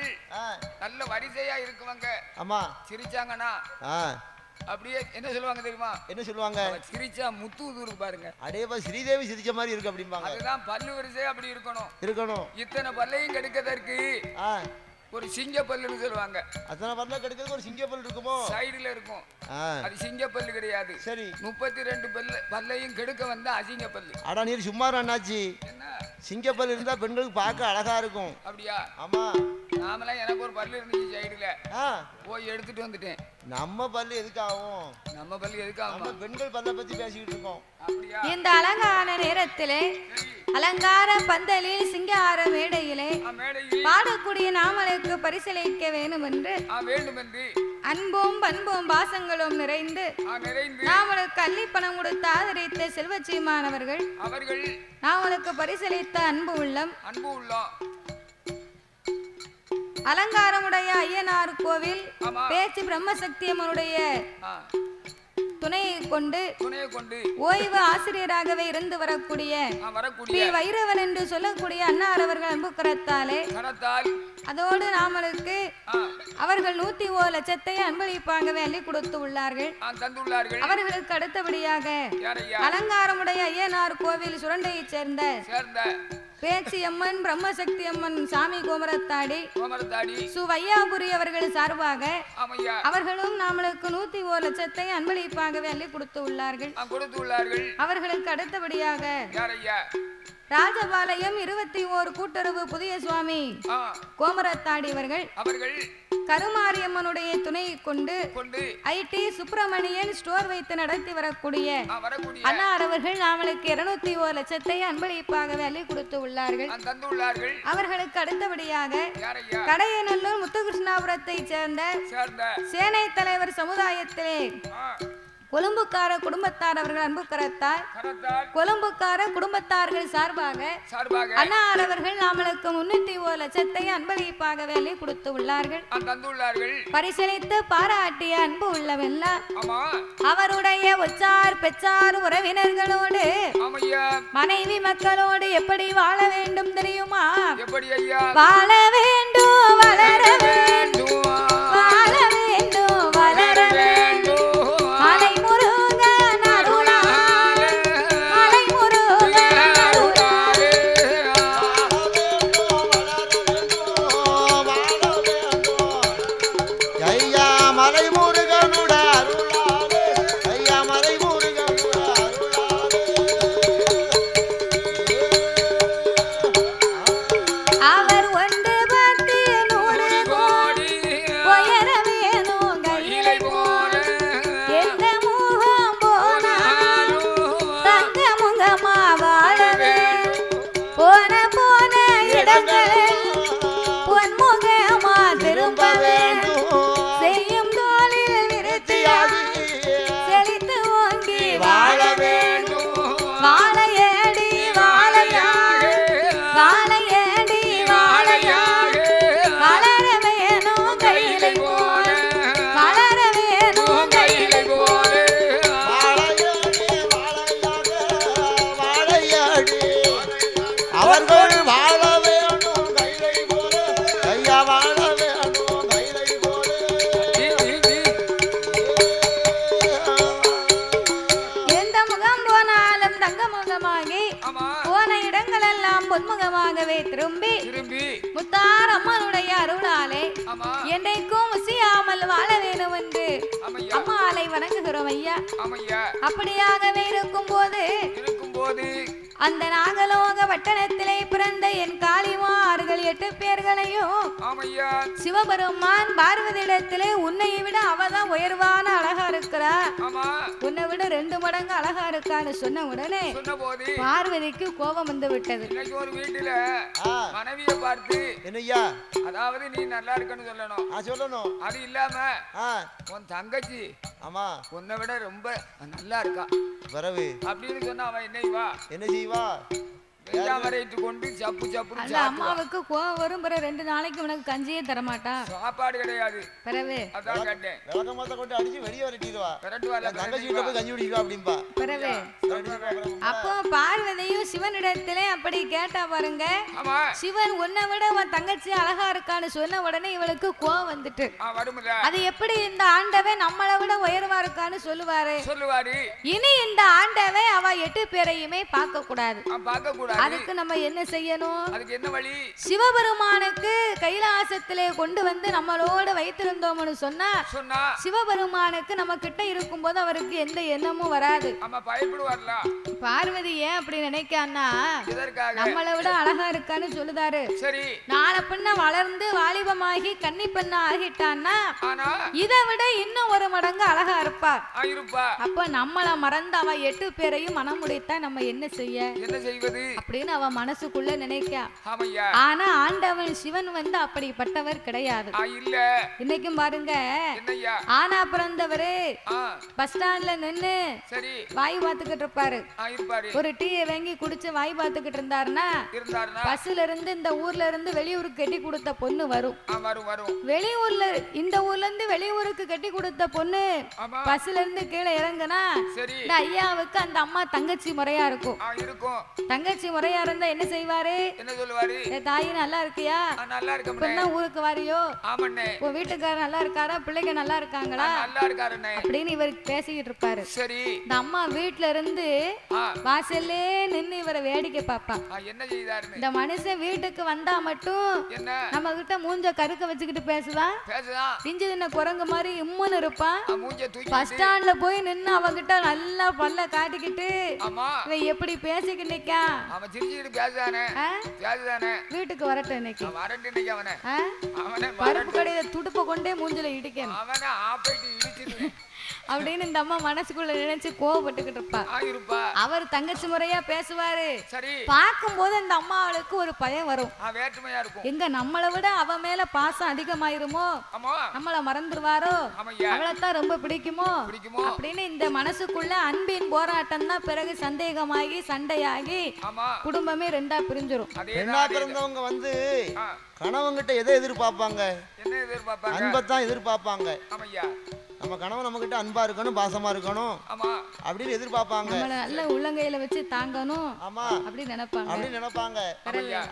நல்ல வரிசையா இருக்குவாங்க. ஆமா சிரிச்சாங்கன்னா அப்படியே என்ன சொல்லுவாங்க தெரியுமா? என்ன சொல்லுவாங்க? சிரிச்சா முத்து ஊருக்கு பாருங்க. அடேப்பா ஸ்ரீதேவி சிரிச்ச மாதிரி இருக்கு அப்படிம்பாங்க. அதுதான் பல்லு வரிசை அப்படி இருக்கணும். இருக்கணும். இத்தனை பல்லையும் கெடுக்கிறதற்கு ஒரு சிங்க பல்லுன்னு சொல்லுவாங்க. அத்தனை பல்ல கெடுக்கிறதுக்கு ஒரு சிங்க பல்லு இருக்குமோ? சைடுல இருக்கும். அது சிங்க பல்லு கிடையாது. சரி 32 பல்லையும் கெடுக்க வந்த அசிங்க பல்லு. அடா நீர் சும்மா அண்ணாச்சி. சிங்க பல்லு இருந்தா பெண்களுக்கு பார்க்க அழகா இருக்கும். அப்படியா? ஆமா நாமலாம் எனக்கு ஒரு பல்லு இருந்துச்சு சைடுல. போய் எடுத்துட்டு வந்துட்டேன். நம்ம பல்லு எதுக்காகும்? நம்ம பல்லு எதுக்காகும்? நம்ம பெண்கள் பல்ல பத்தி பேசிக்கிட்டு இருக்கோம். இந்த அலங்கார நேரத்திலே அலங்கார பந்தலில் சிங்கார மேடையிலே பாடக்கூடிய நாமளுக்கு பரிசளிக்க வேண்டும் என்று அன்பும் பண்பும் பாசங்களும் நிறைந்து நாமளுக்கு அள்ளிப்பணம் கொடுத்து ஆதரித்த செல்வச்சீமானவர்கள் நாமளுக்கு பரிசளித்த அன்பு உள்ளம் அலங்காரமுடைய ஐயனார் கோவில் பேச்சு பிரம்மசக்தி அம்மனுடைய துணையை கொண்டு ஓய்வு ஆசிரியராகவே இருந்து வரக்கூடிய வைரவன் என்று சொல்லக்கூடிய அன்னார் அவர்கள் அன்பு கரத்தாலே அதோடு நாமளுக்கு அவர்கள் 101 லட்சத்தை அன்பளிப்பாகவே அள்ளி கொடுத்து உள்ளார்கள். அவர்களுக்கு அடுத்தபடியாக அலங்காரமுடைய ஐயனார் கோவில் சுரண்டையை சேர்ந்த பேச்சியம்மன் பிரம்மசக்தி அம்மன் சாமி கோமரத்தாடி சுவையாபுரி அவர்கள் சார்பாக அவர்களும் நாமளுக்கு 101 லட்சத்தை அன்பளிப்பாகவே அள்ளி கொடுத்து உள்ளார்கள். அவர்களுக்கு அடுத்தபடியாக ராஜபாளையம் 21 கூட்டுறவு புதிய சுவாமி கோமரத்தாடி அவர்கள் கருமாரியம்மனுடைய துணையை கொண்டு ஐடி சுப்பிரமணியன் ஸ்டோர் வைத்து நடத்தி வரக்கூடிய அன்னார் அவர்கள் நாமளுக்கு 201 லட்சத்தை அன்பளிப்பாகவே அள்ளி கொடுத்து உள்ளார்கள். அவர்களுக்கு அடுத்தபடியாக கடையநல்லூர் முத்துகிருஷ்ணாபுரத்தை சேர்ந்த சேனை தலைவர் சமுதாயத்திலே கொழும்புக்கார குடும்பத்தார் அவர்கள் அன்பு கரத்தார் கொழும்புக்கார குடும்பத்தார்கள் சார்பாக அன்னார் அவர்கள் நாமளுக்கு 301 லட்சத்தை அன்பளிப்பாகவே அள்ளி கொடுத்து உள்ளார்கள். பரிசளித்து பாராட்டிய அன்பு உள்ளவெல்லாம் அவருடைய உச்சார் பெற்றார் உறவினர்களோடு மனைவி மக்களோடு எப்படி வாழ வேண்டும் தெரியுமா? வாழ வேண்டும் வளர வேண்டும் வாழ வேண்டும் வளர வேண்டும் போன இடங்கள் எல்லாம் பொன்முகமாகவே திரும்பி முத்தார் அம்மனுடைய அருளாலே என்றைக்கும் முசியாமல் வாழ வேணும் என்று அம்மாளை வணங்குகிறோம் ஐயா. அப்படியாகவே இருக்கும் போது அந்த நாகலோக வட்டணத்திலே பிறந்த என் காளிமார்கள் 8 பேர்களையும் சிவபெருமான் பார்வதியிடத்திலே உன்னை விட அவதான் உயர்வான அழகா இருக்கிறா, உன்னை விட 2 மடங்கு அழகா இருக்கான்னு சொன்ன உடனே பார்வதிக்கு கோபம் வந்து விட்டது. ஒரு வீட்டுல மனைவியை பார்த்து என்னையா, அதாவது நீ நல்லா இருக்கன்னு சொல்லணும். அது இல்லாம உன் தங்கச்சி உன்னை விட ரொம்ப நல்லா இருக்கா வரவு அப்படின்னு சொன்னா அவன் என்ன செய்வா? அம்மாவுக்கு கோவம் வரும். 2 நாளைக்கு உனக்கு கஞ்சியே தரமாட்டா, சாப்பாடு கிடையாது. பிறகு அப்போ பார்வதியும் சிவனிடத்திலே அப்படி கேட்டா பாருங்க. சிவன் உன்னை விட உன் தங்கச்சி அழகா இருக்கான்னு சொன்ன உடனே இவளுக்கு கோவம் வந்துட்டு, அது எப்படி இந்த ஆண்டவே நம்மளை விட உயர்வா இருக்கான்னு சொல்லுவாரு. இனி இந்த ஆண்டவே அவ 8 பேரையுமே பார்க்க கூடாது. அதுக்கு நம்ம என்ன செய்யணும்? அதுக்கு என்ன வழி? சிவபெருமானுக்கு கைலாசத்திலே கொண்டு வந்து நம்மளோட வைத்திருந்தோம்னு சொன்னா சிவபெருமானுக்கு நம்ம கிட்ட இருக்கும்போது அவருக்கு எந்த எண்ணமும் வராது. பயப்படுவார்ல. பார்வதி ஏன் அப்படி நினைக்கான்னா, நம்மளை விட அழகா இருக்கான்னு சொல்லுதாரு. சரி, நாளை பின்ன வளர்ந்து வாலிபமாகி கன்னி பெண்ணா ஆகிட்டான்னா இதை விட இன்னும் 1 மடங்கு அழகா இருப்பா. அப்ப நம்மள மறந்து அவ 8 பேரையும் மனம் முடித்தா நம்ம என்ன செய்வது அப்படின்னு அவ மனசுக்குள்ள நினைக்கா. ஆனா ஆண்டவன் சிவன் வந்து அப்படிப்பட்டவர் கிடையாது. இன்னைக்கும் பாருங்க, ஆனா பிறந்தவரு பஸ் ஸ்டாண்ட்ல நின்னு வாய் பார்த்துக்கிட்டு இருப்பாரு. ஒரு டீயை வாங்கி குடிச்சு வாய் பார்த்துக்கிட்டு இருந்தாருன்னா பஸ்ல இருந்து இந்த ஊர்ல இருந்து வெளியூருக்கு கட்டி கொடுத்த பொண்ணு வரும். வெளியூர்ல இந்த ஊர்ல இருந்து வெளியூருக்கு கட்டி கொடுத்த பொண்ணு பஸ்ல இருந்து கீழே இறங்குனா இந்த ஐயாவுக்கு அந்த அம்மா தங்கச்சி முறையா இருக்கும். தங்கச்சி முறையா இருந்தா என்ன செய்வாரு? என்ன சொல்லுவாரு? தாயி நல்லா இருக்கியா? நல்லா இருக்கேன். இப்பதான் ஊருக்கு வாரியோ? ஆமண்ணே. உன் வீட்டுக்காரர் நல்லா இருக்காரா? பிள்ளைங்க நல்லா இருக்காங்களா? நல்லா இருக்காருண்ணே அப்படின்னு இவர் பேசிக்கிட்டு இருப்பாரு. சரி, இந்த அம்மா வீட்டுல இருந்து வாசல்லே நின்னு இவரை வேடிக்கை பாப்பா. என்ன செய்தாருன்னு? இந்த மனுஷன் வீட்டுக்கு வந்தா மட்டும் நம்ம கிட்ட மூஞ்ச கருக்க வச்சுக்கிட்டு பேசுவான். இஞ்சி தின்ன குரங்கு மாதிரி இம்முன்னு இருப்பான். பஸ் ஸ்டாண்ட்ல போய் நின்னு அவங்கிட்ட நல்லா பல்ல காட்டிக்கிட்டு இவன் எப்படி பேசிக்கிட்டு நிக்கா. வீட்டுக்கு வரட்டும் இன்னைக்கு. பருப்பு கடையில துடுப்ப கொண்டே மூஞ்சில இடிக்கணும் அப்படின்னு இந்த அம்மா மனசுக்குள்ள நினைச்சு கோவப்பட்டுக்கிட்டு இருப்பா. அவர் தங்கச்சி முறையா பேசுவாரு. பார்க்கும் போது அந்த அம்மாவுக்கு ஒரு பயம் வரும். எங்க நம்மளை விட அவ மேல பாசம் அதிகமாயிருமோ, நம்மள மறந்துருவாரோ, அவளைத்தான் ரொம்ப பிடிக்குமோ அப்படின்னு இந்த மனசுக்குள்ள அன்பின் போராட்டம் தான் பிறகு சந்தேகமாகி சண்டையாகி குடும்பமே 2ஆ பிரிஞ்சிரும். பிறந்தவங்க வந்து கணவன்கிட்ட எதை எதிர்பார்ப்பாங்க? அன்பத்தான் எதிர்பார்ப்பாங்க. நம்ம கணவன் நம்ம கிட்ட அன்பா இருக்கணும், பாசமா இருக்கணும் அப்படின்னு எதிர்பார்ப்பாங்க. நம்மள நல்ல உள்ளங்கையில வச்சு தாங்கணும் அப்படி நினைப்பாங்க.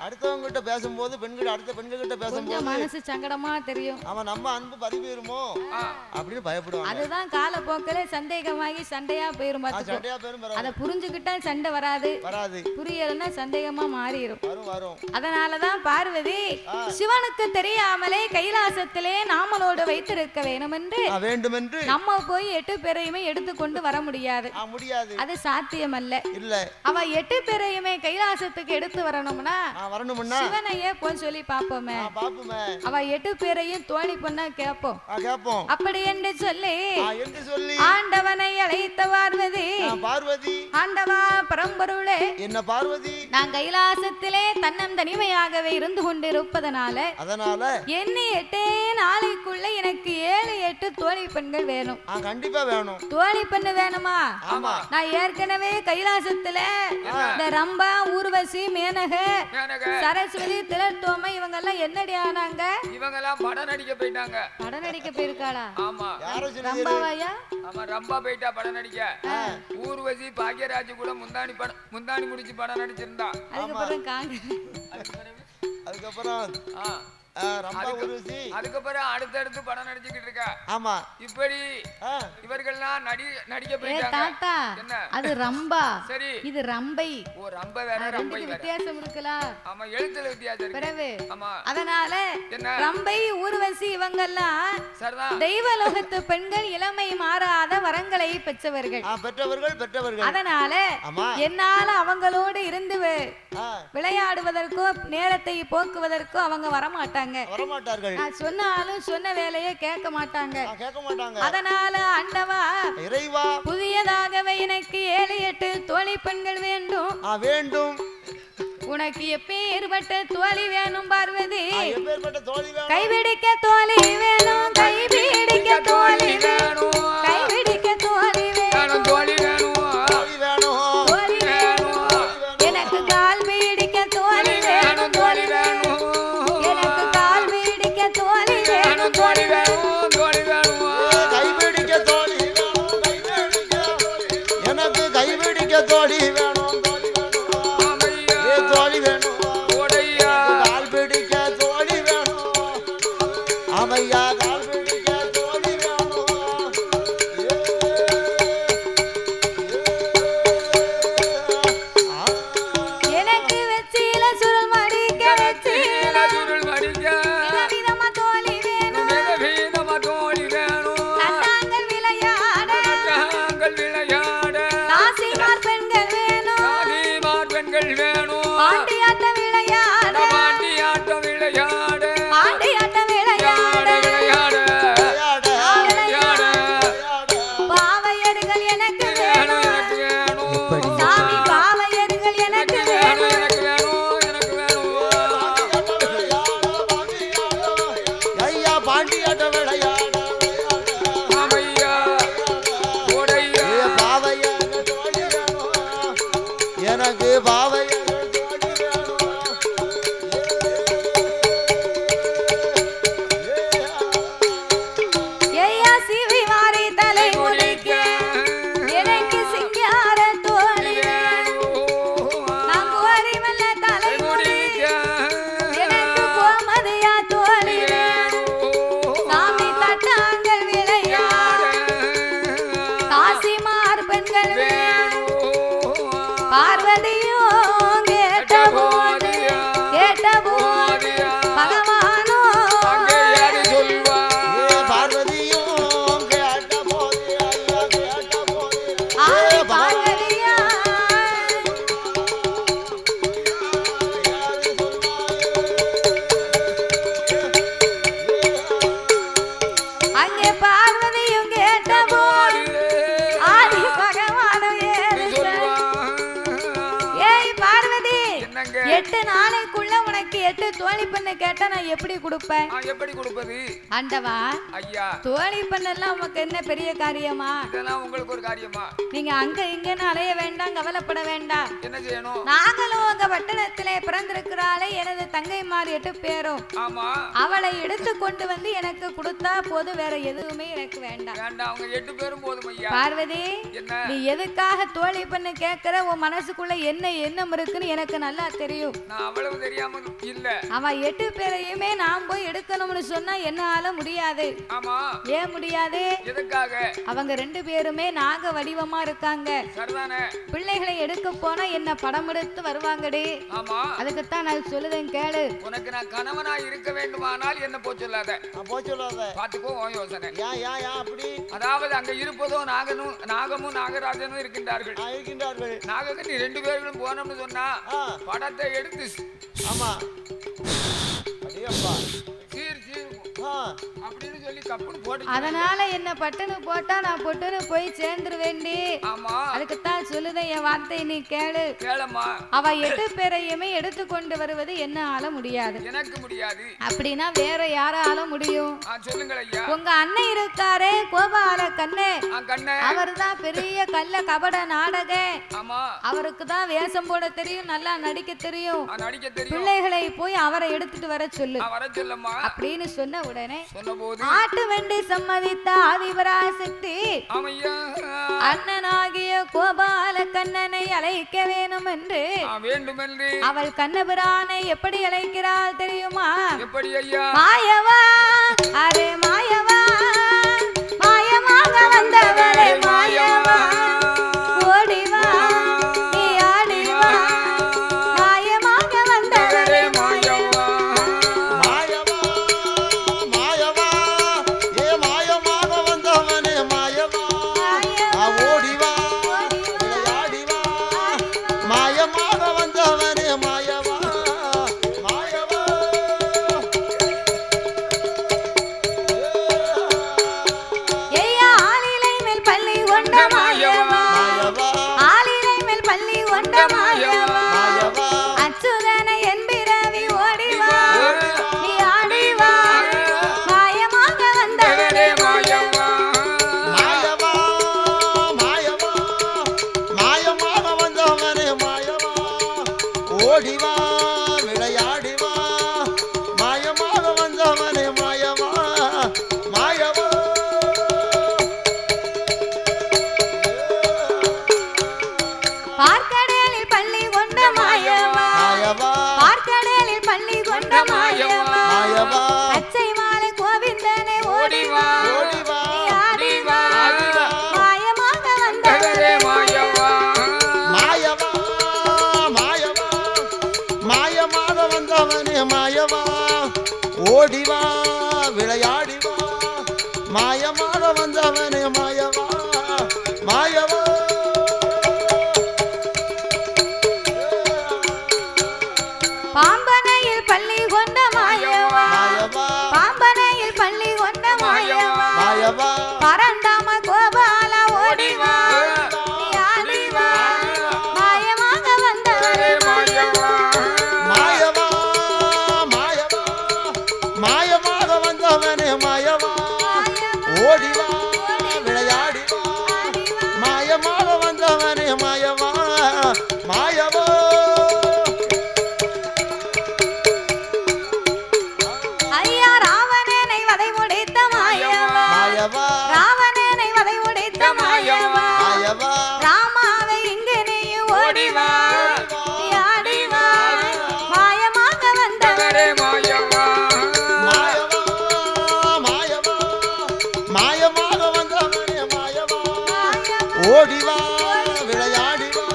அடுத்தவங்க கிட்ட பேசும்போது அடுத்த பெண்கள் கிட்ட பேசும்போது மனசு சங்கடமா தெரியும். அவன் நம்ம அன்பு பறிபோயிருமோ அப்படின்னு பயப்படுவாங்க. அதுதான் காலப்போக்கிலே சந்தேகமாகி சண்டையா போயிரும். அதை புரிஞ்சுக்கிட்டா சண்டை வராது, புரியலன்னா சந்தேகமா மாறிடும். அதனாலதான் பார்வதி சிவனுக்கு தெரியாமலே கைலாசத்திலே நாமளோடு வைத்திருக்க வேணும் என்று நம்ம போய் 8 பேரையுமே எடுத்துக்கொண்டு வர முடியாது. அது சாத்தியமல்ல. அவ 8 பேரையுமே கைலாசத்துக்கு எடுத்து வரணும்னா சிவனையே போய் சொல்லி பாப்போமே. அவ 8 பேரையும் தோழி பொண்ணா கேட்போம். அப்படி என்று சொல்லி ஆண்டவனை அழைத்த பார்வதி, ஆண்டவா பரம்பொருளே, என்ன பார்வதி, நான் கைலாசத்திலே தன்னம் தனிமையாகவே இருந்து கொண்டிருப்பதனால என்ன 8 நாளைக்குள்ள எனக்கு 7-8 தோழி பெண்கள் வேணும். கண்டிப்பா வேணும். தோழி பெண்ணு வேணுமா? நான் ஏற்கனவே கைலாசத்துல இந்த ரம்பா, ஊர்வசி, மேனக, சரஸ்வதி, திலத்தோமை இவங்க எல்லாம் என்னடி ஆனாங்க? இவங்க எல்லாம் படம் நடிக்க போயிட்டாங்க. படம் நடிக்க போயிருக்காளா? ஆமா. ரம்பாவையா? ஆமா, ரம்பா போயிட்டா படம் நடிக்க. ஊர்வசி பாக்யராஜ் கூட முந்தானி முடிச்சு படம் நடிச்சிருந்தா. அதுக்கப்புறம் அதுக்கப்புறம் அதுக்கப்புறம் அடுத்தடுத்து படம் நடிச்சுக்கிட்டு இருக்கா. ஆமா இப்படி இவர்கள்லாம் நடிக்க போயிட்டாங்க. என்ன அது ரம்பா, சரி இது ரம்பை. ஓ ரம்பை வேற ரம்பை வேற வித்தியாசம் இருக்கலாம். ஆமா எழுத்துல வித்தியாசம் இருக்கு. பிறகு ஆமா அதனால என்ன ரம்பை ஊர்வசி இவங்கெல்லாம் சரிதான் தெய்வலோகத்து பெண்கள் இளமை மாறாத வரங்களை பெற்றவர்கள். அதனால என்னால அவங்களோடு இருந்து விளையாடுவதற்கோ நேரத்தை போக்குவதற்கோ அவங்க வரமாட்டாங்க. நான் சொன்னாலும் சொன்ன வேலையை கேட்க மாட்டாங்க. அதனால ஆண்டவா இறைவா புதியதாகவே எனக்கு 7-8 தோழி பெண்கள் வேண்டும். உனக்கு எப்பேற்பட்ட தோழி வேணும் பார்வதி? கைபிடிக்க தோழி வேணும், கைபிடிக்க தோழி வேணும், கைபிடிக்க தோழி வேணும், தோழி வேணும், தோழி வேணும். எனக்கு கால் பிடிக்க தோழி வேணும், தோழி வேணும், எனக்கு கால் பிடிக்க தோழி வேணும், தோழி வேணும், தோழி வேணும், கைபிடிக்க தோழி வேணும், எனக்கு கைபிடிக்க தோழி வேணும், தோழி வேணும், கால் பிடிக்க தோழி வேணும், அமையா கால் பிடிக்க தோழி வேணும். எனக்கு வெச்சில சுருள் மடிக்க, வெச்சில சுருள் மடிக்க விதமா தோழி வேணும், விதமா தோழி வேணும், தட்டாங்கள் விளையாட, தட்டாங்கள் விளையாட, தாசிமார் பெண்கள் வேணும், தாசிமார் பெண்கள் வேணும், பாண்டியாட்ட விளையாட, பாண்டியாட்ட விளையாட, பாண்டியாட்ட விளையாட, விளையாட, விளையாட, பாவையர்கள் எனக்கு வேணும், எனக்கு வேணும், சாமி பாவையர்கள் எனக்கு வேணும், எனக்கு வேணும், எனக்கு வேணும், ஐயா பாண்டியாட்ட விளையாட, ஆமையா ஓடையா பாவையா தோழி வேணும், எனக்கு பாவையா தோழி வேணும். ஐயா சிவி மாறி தலை முடிக்க எனக்கு சிங்கார தோழி வேணும், நங்குவாரி மல்ல தலை முடிக்க எனக்கு கோமதியா தோழி வேணும், சாமி தட்டாங்கள் விளையாட, தாசிமார் பெண்கள் வேணும், பார்வதியும் கேட்ட போது பகவானோ பார்வதியும் கேட்ட போது, ஐயா கேட்ட போது, பார்வதியா அங்கே பார்வதியும் கேட்ட போது ஆதி பகவானும் ஏய் பார்வதி, 8 நாளைக்குள்ள உனக்கு 8 தோழி பெண்ணு கேட்டா நான் எப்படி கொடுப்பேன்? எப்படி கொடுப்பது ஆண்டவா? ஐயா தோழி பெண்ணெல்லாம் உமக்கு என்ன பெரிய காரியமா? இதெல்லாம் உங்களுக்கு ஒரு காரியமா? நீங்க அங்க இங்கன்னு அலைய வேண்டாம், கவலைப்பட வேண்டாம். என்ன செய்யணும்? நாங்களும் உங்க பட்டணத்திலே பிறந்திருக்கிறாளே எனது தங்கைமார் 8 பேரும். ஆமா அவளை எடுத்து கொண்டு வந்து எனக்கு கொடுத்தா போது, வேற எதுவுமே எனக்கு வேண்டாம். வேண்டாம், அவங்க 8 பேரும் போதும் ஐயா. பார்வதி என்ன நீ எதுக்காக தோழி பெண்ணு கேட்கிற? உன் மனசுக்குள்ள என்ன எண்ணம் இருக்குன்னு எனக்கு நல்லா தெரியும். நான் அவ்வளவு தெரியாம இல்ல. அவ 8 பேரையுமே நான் போய் எடுக்கணும்னு சொன்னா என்னால முடியாது. ஆமா ஏன் முடியாது? எதுக்காக? அவங்க 2 பேருமே நாக வடிவமா இருக்காங்க. சரிதானே? பிள்ளைகளை எடுக்க போனா என்ன படம் எடுத்து வருவாங்கடி. ஆமா அதுக்கு தான் நான் சொல்லுதேன் கேளு. உனக்கு நான் கணவனா இருக்க வேண்டுமானால் என்ன போ சொல்லாத. பாத்துக்கோ உன் யோசனை. அப்படி அதாவது அங்க இருப்பதோ நாகமும் நாகராஜனும் இருக்கின்றார்கள். நாகக்கண்ணி 2 பேர்களும் போனோம்னு சொன்னா படத்தை எடுத்து ஆமா அப்படின்னு சொல்லி கப்புன்னு போட்டு, அதனால என்ன பட்டுன்னு போட்டா நான் பொட்டுன்னு போய் சேர்ந்துருவேண்டி. ஆமா அதுக்கு தான் சொல்லுதேன், என் வார்த்தை நீ கேளு. கேளம்மா. அவ 8 பேரையுமே எடுத்து கொண்டு வருவது என்னால முடியாது. எனக்கு முடியாது. அப்படின்னா வேற யாராலும் முடியும்? சொல்லுங்கள் ஐயா. உங்க அண்ணன் இருக்காரே கோபால கண்ணே, அவர் தான் பெரிய கள்ள கபட நாடக. ஆமா அவருக்கு தான் வேஷம் போட தெரியும், நல்லா நடிக்க தெரியும். நடிக்க தெரியும். பிள்ளைகளை போய் அவரை எடுத்துட்டு வர சொல்லு வர சொல்லம்மா அப்படின்னு சொன்ன உடனே சொன்னபோது ஆட்டு வெண்டு சம்மதித்த ஆதிபராசக்தி அண்ணனாகிய கோபால கண்ணனை அழைக்க வேணும் என்று அவள் கண்ணபிரானை எப்படி அழைக்கிறாள் தெரியுமா? எப்படி ஐயா? மாயவா அரே மாயவா மாயமாக வந்தவளே மாயவா ஓடிவா நீ ஆடிவா மாயமாக வந்தவளே மாயவா மாயவா மாயவா ஏ மாயமாக வந்தவனே மாயவா ஓடிவா விளையாடிவா மாயமாக வந்தவனே மாயவா மாயவா ஏய்யா ஆலிலை மேல் பள்ளி கொண்ட மாயவா ஆலிலை மேல் பள்ளி கொண்ட மாயவா அச்சுதனை என்பிரவி ஓடிவா நீ ஆடிவா மாயமாக வந்தவளே மாயவா மாயவா மாயவா மாயமாக வந்தவனே மாயவா ஓடிவா விளையாடிவா மாயமாக வந்தவனே மாயவா மாயவா பார்க்கடலில் பள்ளி கொண்ட மாயவா மாயவா பார்க்கடலில் பள்ளி கொண்ட மாயவா மாயவா பச்சை மாலை கோவிந்தனை ஓடிவா ஓடிவா நீ ஆடிவா மாயமாக வந்தவளே மாயவா மாயவா மாயவா மாயமாக வந்தவனே மாயவா ஓடிவா விளையாடிவா மாயமாக வந்தவனே மாயவா மாயவா பாம்பனையில் பள்ளி கொண்ட மாயவா மாயவா பாம்பனையில் பள்ளி கொண்ட மாயவா மாயவா பரந்தாம கோபால ஓடிவா நீ ஆடிவா மாயமாக வந்தவளே மாயவா மாயவா மாயவா மாயமாக வந்தவனே மாயவா ஓடிவா விளையாடிவா மாயமாக வந்தவனே மாயவா மாயவா ஐயா ராவணனை வதை முடித்த மாயவா மாயவா ராவணனை வதை முடித்த மாயவா மாயவா ராமாவை இங்கு நீ ஓடிவா நீ ஆடிவா மாயமாக வந்தவளே மாயவா மாயவா மாயவா மாயமாக வந்தவனே மாயவா ஓடிவா விளையாடிவா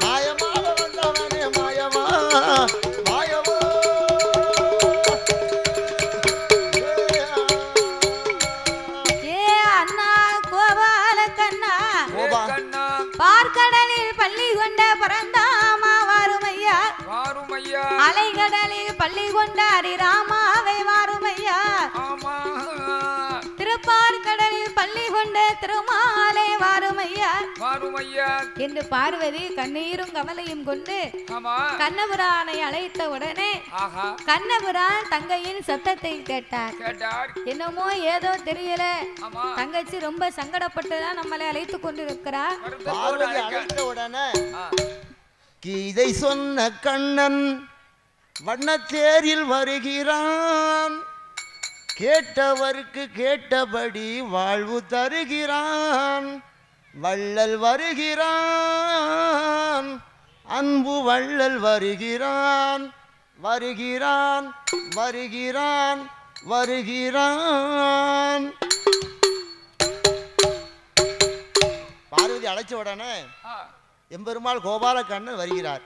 மாயமாக வந்தவனே மாயவா மாயவா ஏ அண்ணா கோபால கண்ணா கண்ணா பார்க்கடலில் பள்ளி கொண்ட பரந்தாமா வாருமையா வாருமையா அலைகடலில் பள்ளி கொண்ட ஹரிராமாவை வாருமையா ஆமா திருப்பார்கடலில் பள்ளி கொண்ட திருமாலை வாருமையா வாருமையா என்று பார்வதி கண்ணீரும் கவலையும் கொண்டு ஆமா கண்ணபுரானை அழைத்த உடனே ஆஹா கண்ணபுரான் தங்கையின் சத்தத்தை கேட்டார். கேட்டார் என்னமோ ஏதோ தெரியல, ஆமா தங்கச்சி ரொம்ப சங்கடப்பட்டுதான் நம்மளை அழைத்து கொண்டிருக்கிறார். பார்வதி அழைத்த உடனே கீதை சொன்ன கண்ணன் வண்ணத்தேரில் வருகிறான், கேட்டவருக்கு கேட்டபடி வாழ்வு தருகிறான், வள்ளல் வருகிறான், அன்பு வள்ளல் வருகிறான், வருகிறான் வருகிறான் வருகிறான். பார்வதி அழைச்ச உடனே எம்பெருமாள் கோபால கண்ணன் வருகிறார்.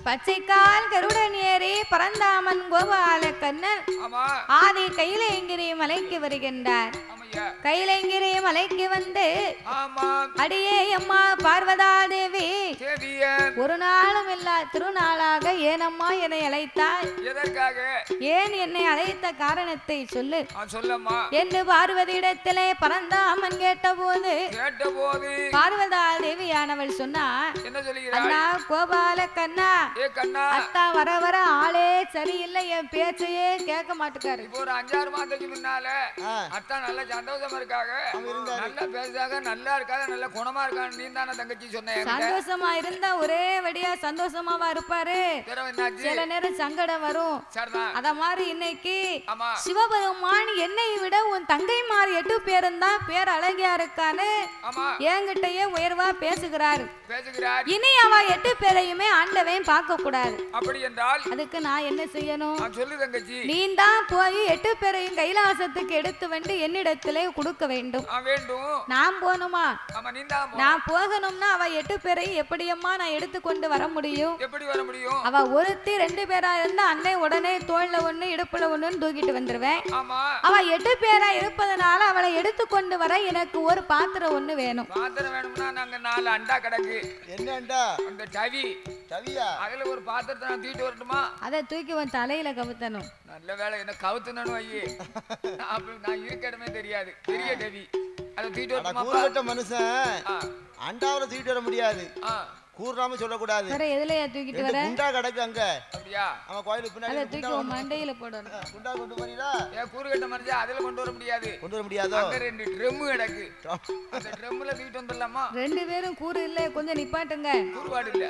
பச்சைக்கால் கருடன் ஏறி பரந்தாமன் கோபால கண்ணன் ஆதி கைலங்கிரி மலைக்கு வருகின்றார். கைலங்கிரி மலைக்கு வந்து அடியே அம்மா பார்வதா தேவி, ஒரு நாளும் இல்லா திருநாளாக ஏனம்மா என்னை அழைத்தாய், ஏன் என்னை அழைத்த காரணத்தை சொல்லு என்று பார்வதியிடத்திலே பரந்தாமன் கேட்டபோது பார்வதா தேவியானவள் சொன்னார், அண்ணா கோபால கண்ணா, அத்தா வர வர ஆளே சரியில்லை, என் பேச்சையே கேட்க மாட்டுக்காரு. இப்போ ஒரு 5-6 மாதத்துக்கு முன்னால அத்தா நல்ல சந்தோஷமா இருக்காங்க, நல்லா பேசுறாங்க, நல்லா இருக்காங்க, நல்ல குணமா இருக்காங்க. நீ தானே தங்கச்சி சொன்ன? சந்தோஷமா இருந்தா ஒரே வடியா சந்தோஷமாவா இருப்பாரு, சில நேரம் சங்கடம் வரும். அத மாதிரி இன்னைக்கு சிவபெருமான் என்னை விட உன் தங்கைமார் 8 பேரும் தான் பேர் அழகியா இருக்கான்னு என்கிட்டயே உயர்வா பேசுகிறாரு. இனி அவ 8 பேரையுமே ஆண்டவன் பார்க்க கூடாது. அப்படி என்றால் அதுக்கு நான் என்ன செய்யணும்? நீ தான் போய் 8 பேரையும் கைலாசத்துக்கு எடுத்து வந்து என்னிடத்திலே கொடுக்க வேண்டும். நான் போகணுமா? நான் போகணும்னா அவ 8 பேரையும் எப்படியம்மா நான் எடுத்துக்கொண்டு வர முடியும்? அவ ஒருத்தி 2 பேரா இருந்தா அன்னை உடனே தோல்ல ஒண்ணு இடுப்புல ஒண்ணுன்னு தூக்கிட்டு வந்துருவேன். அவ 8 பேரா இருப்பதனால அவளை எடுத்துக்கொண்டு வர எனக்கு ஒரு பாத்திரம் ஒண்ணு வேணும். பாத்திரம் வேணும்னா நாங்க 4 அண்டா கிடக்கு. என்ன அண்டா? அந்த தவியா அதுல ஒரு பாத்திரத்தை நான் தூக்கிட்டு வரட்டுமா? அதை தூக்கி உன் தலையில கவுத்தணும். நல்ல வேலை என்ன கவுத்தணும் ஐயே. நான் இருக்க இடமே தெரியாது. பெரிய டவி அதை தூக்கிட்டு வரட்டுமா? கூறுகட்ட மனுஷன் அண்டாவில தூக்கிட்டு வர முடியாது. கூறாம சொல்லக்கூடாது. வேற எதுலயா தூக்கிட்டு வர? குண்டா கிடக்கு அங்க. அப்படியா? அவன் கோயிலுக்கு பின்னாடி அத தூக்கி உன் மண்டையில போடணும். குண்டா கொண்டு போறீங்களா? கூறுகட்ட மனுஷன் அதுல கொண்டு வர முடியாது. கொண்டு வர முடியாதோ? அங்க 2 ட்ரம் கிடக்கு. அந்த ட்ரம்ல தூக்கிட்டு வந்துடலாமா? 2 பேரும் கூறு இல்ல, கொஞ்சம் நிப்பாட்டுங்க. கூறுவாடு இல்ல.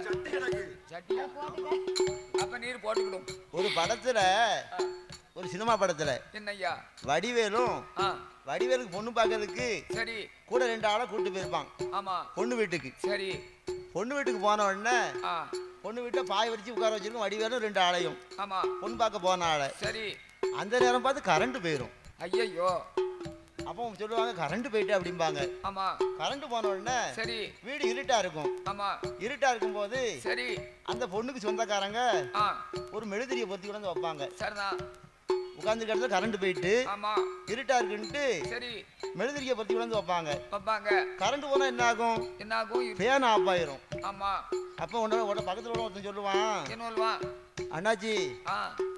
சட்டியா போடுங்க. அப்ப நீர் போட்டுக்கிடும். ஒரு படத்துல ஒரு சினிமா படத்துல என்னய்யா வடிவேலுக்கு பொண்ணு பார்க்கிறதுக்கு சரி கூட 2 ஆளை கூட்டு போயிருப்பாங்க. ஆமா பொண்ணு வீட்டுக்கு. சரி பொண்ணு வீட்டுக்கு போன உடனே பொண்ணு வீட்டை பாய் வரிச்சு உட்கார வச்சிருக்கும் வடிவேலும் 2 ஆளையும். ஆமா பொண்ணு பார்க்க போன ஆளை. சரி அந்த நேரம் பார்த்து கரண்ட் போயிடும். ஐயோ அப்போ சொல்லுவாங்க கரண்ட் போயிட்டு அப்படிம்பாங்க. ஆமா கரண்ட் போன உடனே சரி வீடு இருட்டா இருக்கும். ஆமா இருட்டா இருக்கும் போது சரி அந்த பொண்ணுக்கு சொந்தக்காரங்க ஒரு மெழுதிரியை பொத்தி கொண்டு வைப்பாங்க. சரிதான். உட்கார்ந்து இடத்துல கரண்ட் போயிட்டு ஆமா இருட்டா இருக்குன்ட்டு சரி மெழுதிரியை பொத்தி கொண்டு வைப்பாங்க. கரண்ட் போனா என்ன ஆகும்? ஃபேன் ஆஃப் ஆயிரும். ஆமா அப்போ உடனே பக்கத்துல உள்ள ஒருத்தன் சொல்லுவான், என்ன சொல்லுவான்? அண்ணாச்சி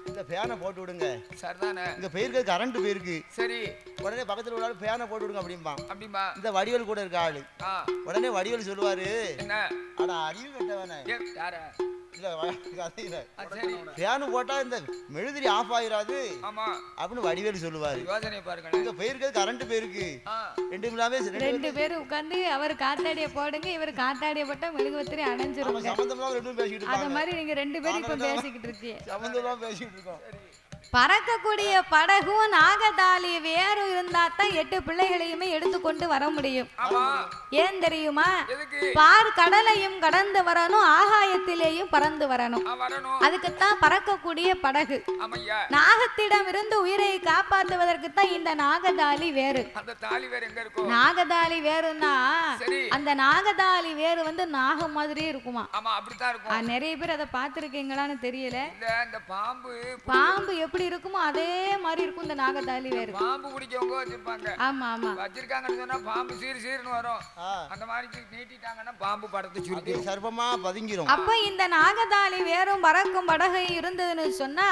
இந்த ஃபேனை போட்டு விடுங்க. சரிதானே. இங்க போயிருக்கு கரண்ட் போயிருக்கு. சரி உடனே பக்கத்துல உள்ள ஃபேனை போட்டு விடுங்க அப்படிம்பா. இந்த வடிவேல் கூட இருக்க ஆளு உடனே வடிவேல் சொல்லுவாரு, என்ன அட அறிவு கட்டவனே ஃபேன் போட்டா இந்த மெழுதிரி ஆஃப் ஆயிராது அப்படின்னு வடிவேல் சொல்லுவாரு. இங்க போயிருக்கு கரண்ட் போயிருக்கு. 2 பேரும் உட்கார்ந்து அவர் காத்தாடிய போடுங்க, இவர் காத்தாடிய போட்டா மெழுகுவத்திரி அணைஞ்சிரும். சம்பந்தமா 2 பேரும் பேசிட்டு இருக்காங்க. அந்த மாதிரி நீங்க 2 பேரும் இப்ப பேசிக்கிட்டு இருக்கீங்க. சம்பந்தமா பேசிட்டு இருக்கோம். பறக்கக்கூடிய படகும் நாகதாளி வேறு இருந்தா தான் 8 பிள்ளைகளையுமே எடுத்துக்கொண்டு வர முடியும். ஏன் தெரியுமா? பார் கடலையும் கடந்து வரணும், ஆகாயத்திலேயும் பறந்து வரணும். அதுக்குத்தான் பறக்கக்கூடிய படகு. நாகத்திடம் இருந்து உயிரை காப்பாற்றுவதற்கு தான் இந்த நாகதாளி வேறு. நாகதாளி வேறுனா அந்த நாகதாளி வேறு வந்து நாகம் மாதிரி இருக்குமா? நிறைய பேர் அதை பார்த்திருக்கீங்களான்னு தெரியல. பாம்பு எப்படி இருக்குமோ அதே மாதிரி இருக்கும் இந்த நாகதாளி வேறு. பாம்பு பிடிக்கவங்க வச்சிருப்பாங்க. ஆமா ஆமா வச்சிருக்காங்கன்னு சொன்னா பாம்பு சீர்னு வரும். அந்த மாதிரி நீட்டிட்டாங்கன்னா பாம்பு படத்தை சுருட்டி சர்ப்பமா பதுங்கிரும். அப்ப இந்த நாகதாளி வேறும் பறக்கும் படகை இருந்ததுன்னு சொன்னா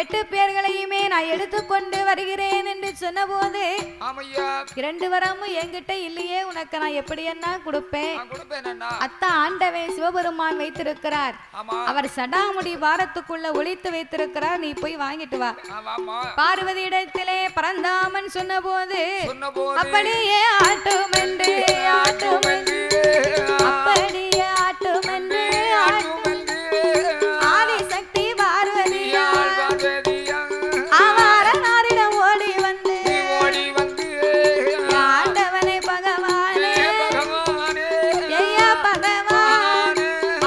8 பேர்களையுமே நான் எடுத்துக்கொண்டு வருகிறேன் என்று சொன்ன போது 2 வரமும் என்கிட்ட இல்லையே, உனக்கு நான் எப்படி என்ன கொடுப்பேன்? அத்தா ஆண்டவன் சிவபெருமான் வைத்திருக்கிறார். அவர் சடாமுடி வாரத்துக்குள்ள ஒளித்து வைத்திருக்கிறார். நீ போய் வாங்கிட்டு வா. பார்வதி இடத்திலே பரந்தாமன் சொன்ன போது அப்படியே ஆட்டுமென்று அப்படியே ஆட்டுமென்று ஆதிசக்தி பார்வதியா அவரனாரிடம் ஓடி வந்து ஆண்டவனை பகவானே ஐயா பகவான்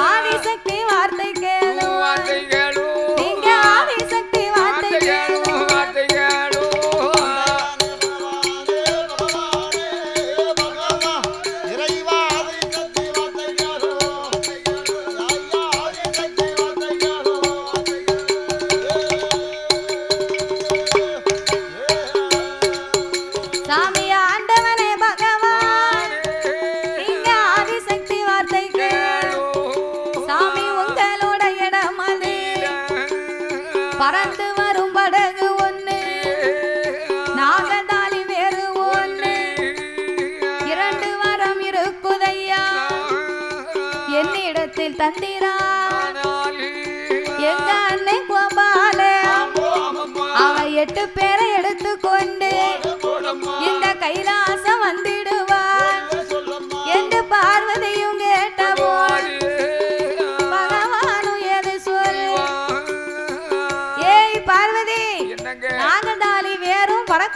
ஆதிசக்தி வார்த்தை கேளு, நீங்க ஆதிசக்தி வார்த்தை கேளு. சாமி ஆண்டவனே பகவான் நீங்க ஆதிசக்தி வார்த்தை கேளு. சாமி உங்களோட இடம் அது, பறந்து வரும் படகு ஒண்ணு, நாகதாளி வேறு ஒண்ணு, 2 வரம் இருக்குதையா என்னிடத்தில் தந்திரா. எங்க அன்னை கோபால அவ 8 பேரை எடுத்துக்கொண்டு இந்த கைலாசம் வந்திடுவார் என்று பார்வதியும் கேட்டபோது பகவான்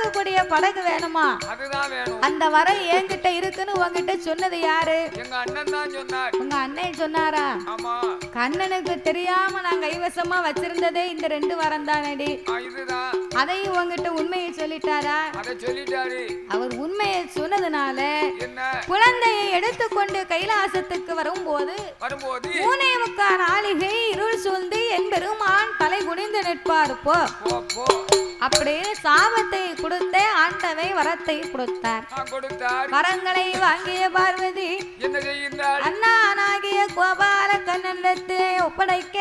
பறக்கக்கூடிய படகு வேணுமா? அதுதான் வேணும். அந்த வரை என்கிட்ட இருக்குன்னு உங்ககிட்ட சொன்னது யாரு? எங்க அண்ணன் தான் சொன்னார். உங்க அண்ணன் சொன்னாரா? ஆமா. கண்ணனுக்கு தெரியாம நான் கைவசமா வச்சிருந்ததே இந்த 2 வரம் தானடி. இதுதான். அதையும் உங்ககிட்ட உண்மையை சொல்லிட்டாரா? அதை சொல்லிட்டாரு. அவர் உண்மையை சொன்னதுனால என்ன? குழந்தையை எடுத்துக்கொண்டு கைலாசத்துக்கு வரும்போது 3:45 நாளிகை இருள் சூழ்ந்து என் பெருமான் தலை குனிந்து நிற்பார். போ அப்படின்னு சாபத்தை கொடுத்தே ஆண்டவை வரத்தை கொடுத்தார். வரங்களை வாங்கிய பார்வதி என்ன செய்கின்றார்? அண்ணானாகிய கோபால கண்ணனிடத்தை ஒப்படைக்க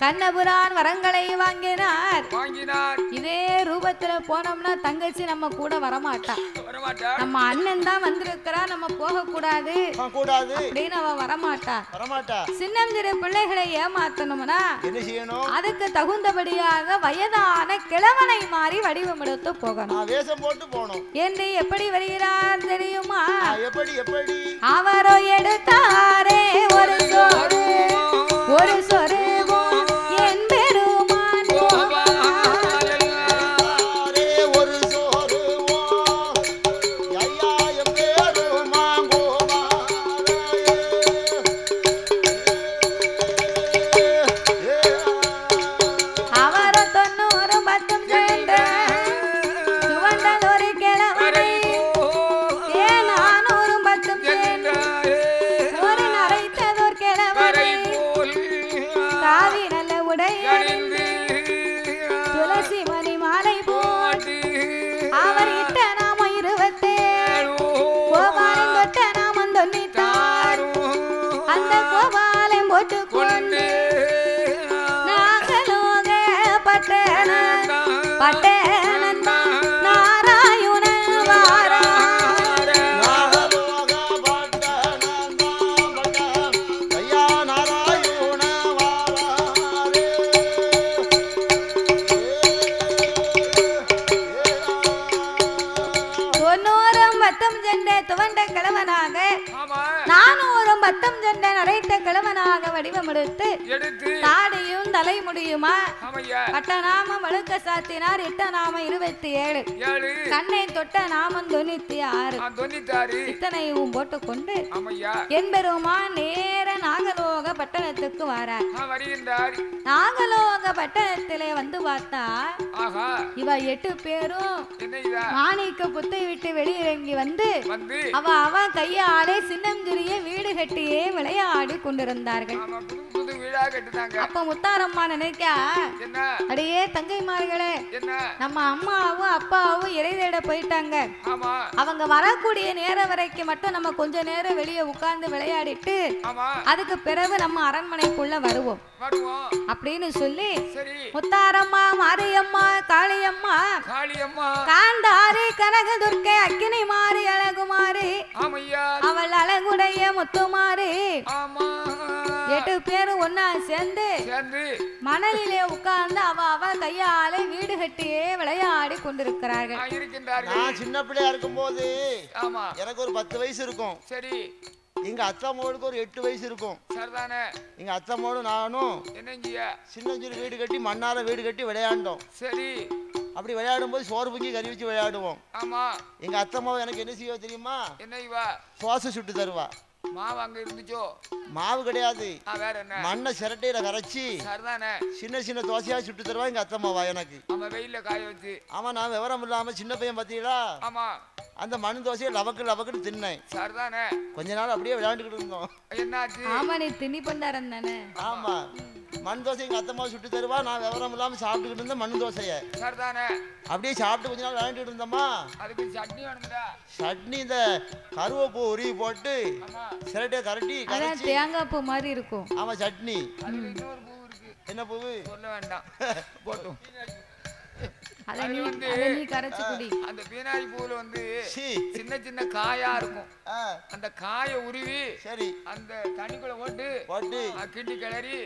கண்ணபுரான் வரங்களை வாங்கினார். இதே ரூபத்துல போனோம்னா தங்கச்சி நம்ம கூட வரமாட்டா. நம்ம அண்ணன் தான் வந்திருக்கிறா, நம்ம போக கூடாது அப்படின்னு அவ வரமாட்டா. சின்னஞ்சிறு பிள்ளைகளை ஏமாத்தணும்னா அதுக்கு தகுந்தபடியாக வயதான கிழவனை மாறி வடிவம் எடுத்து போகணும். என்று எப்படி வருகிறார் தெரியுமா? அவரோ எடுத்தாரே ஒரு சோறு ஒரு சொருவோ என் பெருமான் அவரோ 90 பத்தும் சென்ற சுவண்டதொரு கிழவனை 400 பத்தும் சென்ற ஒரு நரைத்ததோர் கிழவனை காவி நல்ல உடை அணிந்து துளசி மணி மாலை போட்டு அவர் இட்ட நாம 27 கோபாலம் தொட்ட நாமம் 96 அந்த கோபாலம் போட்டு கொண்டு நாகலோக பட்டணம் பட்டணம் நாராயண வாரா துவண்ட கிழவனாக 400 பத்தம் சென்ற நரைத்த கிழவனாக வடிவமெடுத்து தாடியும் தலைமுடியுமா பட்ட நாமம் வழுக்க சாத்தினார். இட்ட நாமம் 27 கண்ணை தொட்ட நாமம் 96 இத்தனையும் போட்டுக்கொண்டு என் பெருமான் நேர நாகலோக பட்டணத்துக்கு வாரார். நாகலோக பட்டணத்திலே வந்து பார்த்தா இவ 8 பேரும் மாணிக்க புத்தை விட்டு வெளியிறங்கி வந்து அவ கையாலே சின்னஞ்சிறிய வீடு கட்டியே விளையாடி கொண்டிருந்தார்கள். அப்ப முத்தாரம்மா நினைக்கா, அடியே தங்கைமார்களே, நம்ம அம்மாவும் அப்பாவும் இறை தேட போயிட்டாங்க. அவங்க வரக்கூடிய நேரம் வரைக்கும் மட்டும் நம்ம கொஞ்ச நேரம் வெளியே உட்கார்ந்து விளையாடிட்டு அதுக்கு பிறகு நம்ம அரண்மனைக்குள்ள வருவோம் அப்படின்னு சொல்லி முத்தாரம்மா, மாரியம்மா, காளியம்மா, காந்தாரி, கனகதுர்க்கை, அக்கினி மாறி, அழகுமாரி, அவள் அழகுடைய முத்துமாரி 8 பேரும் ஒன்னா சேர்ந்து மணலிலே உட்கார்ந்து அவ கையாலே வீடு கட்டியே விளையாடி கொண்டிருக்கிறார்கள். நான் சின்ன பிள்ளையா இருக்கும் போது எனக்கு ஒரு 10 வயசு இருக்கும். சரி, எங்க அத்தாமோளுக்கு ஒரு 8 வயசு இருக்கும். சரிதானே? எங்க அத்தாமோடு நானும் சின்னஞ்சிறு வீடு கட்டி மண்ணால வீடு கட்டி விளையாண்டோம். சரி, அப்படி விளையாடும் போது சோறு பொங்கி கறி வச்சு விளையாடுவோம். ஆமா, எங்க அத்தம்மாவை எனக்கு என்ன செய்வா தெரியுமா? என்ன தோசை சுட்டு தருவா. மாவு அங்க இருந்துச்சோ? மாவு கிடையாது, மண்ணை சிரட்டையில கரைச்சி சின்ன சின்ன தோசையா சுட்டு தருவா எங்க அத்தம்மாவா எனக்கு. வெயில காய வச்சு. ஆமா, நான் விவரம் இல்லாம சின்ன பையன் பாத்தீங்களா, அந்த மண் தோசையை லவக்குன்னு தின்னேன். சரிதானே? கொஞ்ச நாள் அப்படியே விளையாண்டுக்கிட்டு இருந்தோம். என்னாச்சு? ஆமா, நீ திணி பண்டாரம் தானே? ஆமா, மண் தோசை எங்க அத்தம்மா சுட்டு தருவா. நான் விவரம் இல்லாம சாப்பிட்டுக்கிட்டு இருந்தேன் மண் தோசைய. சரிதானே? அப்படியே சாப்பிட்டு கொஞ்ச நாள் விளையாண்டுட்டு இருந்தோமா. அதுக்கு சட்னி வேணும்டா. சட்னி இந்த கருவேப்பூ உருவி போட்டு சிரட்டையை கரட்டி தேங்காய் பூ மாதிரி இருக்கும். ஆமா, சட்னி. என்ன பூவு சொல்ல வேண்டாம், போட்டும். அந்த பீனாய் பூல வந்து சின்ன சின்ன காயா இருக்கும். அந்த காய உருவி சரி அந்த தண்ணிக்குள்ள போட்டு கிண்டி கிளறி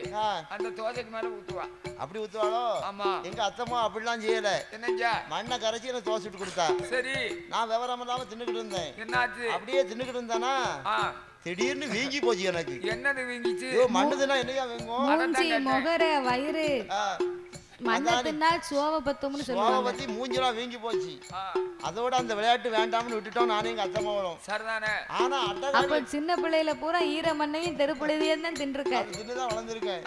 அந்த தோசைக்கு மேல ஊத்துவா. அப்படி ஊத்துவாளோ? ஆமா, எங்க அத்தம்மா அப்படிலாம் செய்யல. என்னஞ்சா? மண்ணை கரைச்சி எனக்கு தோசை விட்டு கொடுத்தா. சரி, நான் விவரம் இல்லாம தின்னுக்கிட்டு இருந்தேன். என்னாச்சு? அப்படியே தின்னுக்கிட்டு இருந்தானா திடீர்னு வீங்கி போச்சு எனக்கு. என்னது வீங்கிச்சு? மண்ணுதுன்னா என்னையா வீங்கும்? முகர வயிறு மண்ணை தின்னா சோவ பத்தும்னு சொல்லுவாங்க. சோவ பத்தி மூஞ்சிலாம் வீங்கி போச்சு. அதோட அந்த விளையாட்டு வேண்டாம்னு விட்டுட்டோம் நானே எங்க அத்தை மகளும். சரிதானே. ஆனா அப்ப சின்ன பிள்ளையில பூரா ஈர மண்ணையும் தெருப்புழுதியும் தான் தின்றுருக்கேன். தின்னுதான் வளர்ந்துருக்கேன்.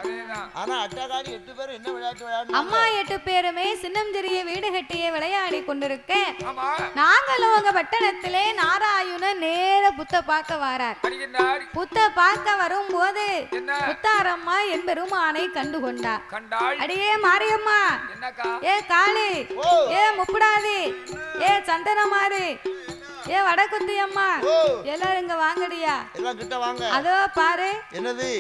ஆனா அட்டகாரி 8 பேரும் என்ன விளையாட்டு விளையாடு? அம்மா 8 பேருமே சின்னஞ்சிறிய வீடு கட்டியே விளையாடி கொண்டிருக்கேன். நாங்களும் உங்க பட்டணத்திலே நாராயண நேர புத்த பார்க்க வாரார். புத்த பார்க்க வரும்போது புத்தாரம்மா என் பெருமானை கண்டு கொண்டா. அடியே மாரியம்மா, ஏ காளி, ஏ முப்படாதி, ஏ சந்தனமாரி, ஏ வடக்குத்தி அம்மா, எல்லாரும் இங்க வாங்கடியா. எல்லாம் கிட்ட வாங்க. அதோ பாரு. என்னது?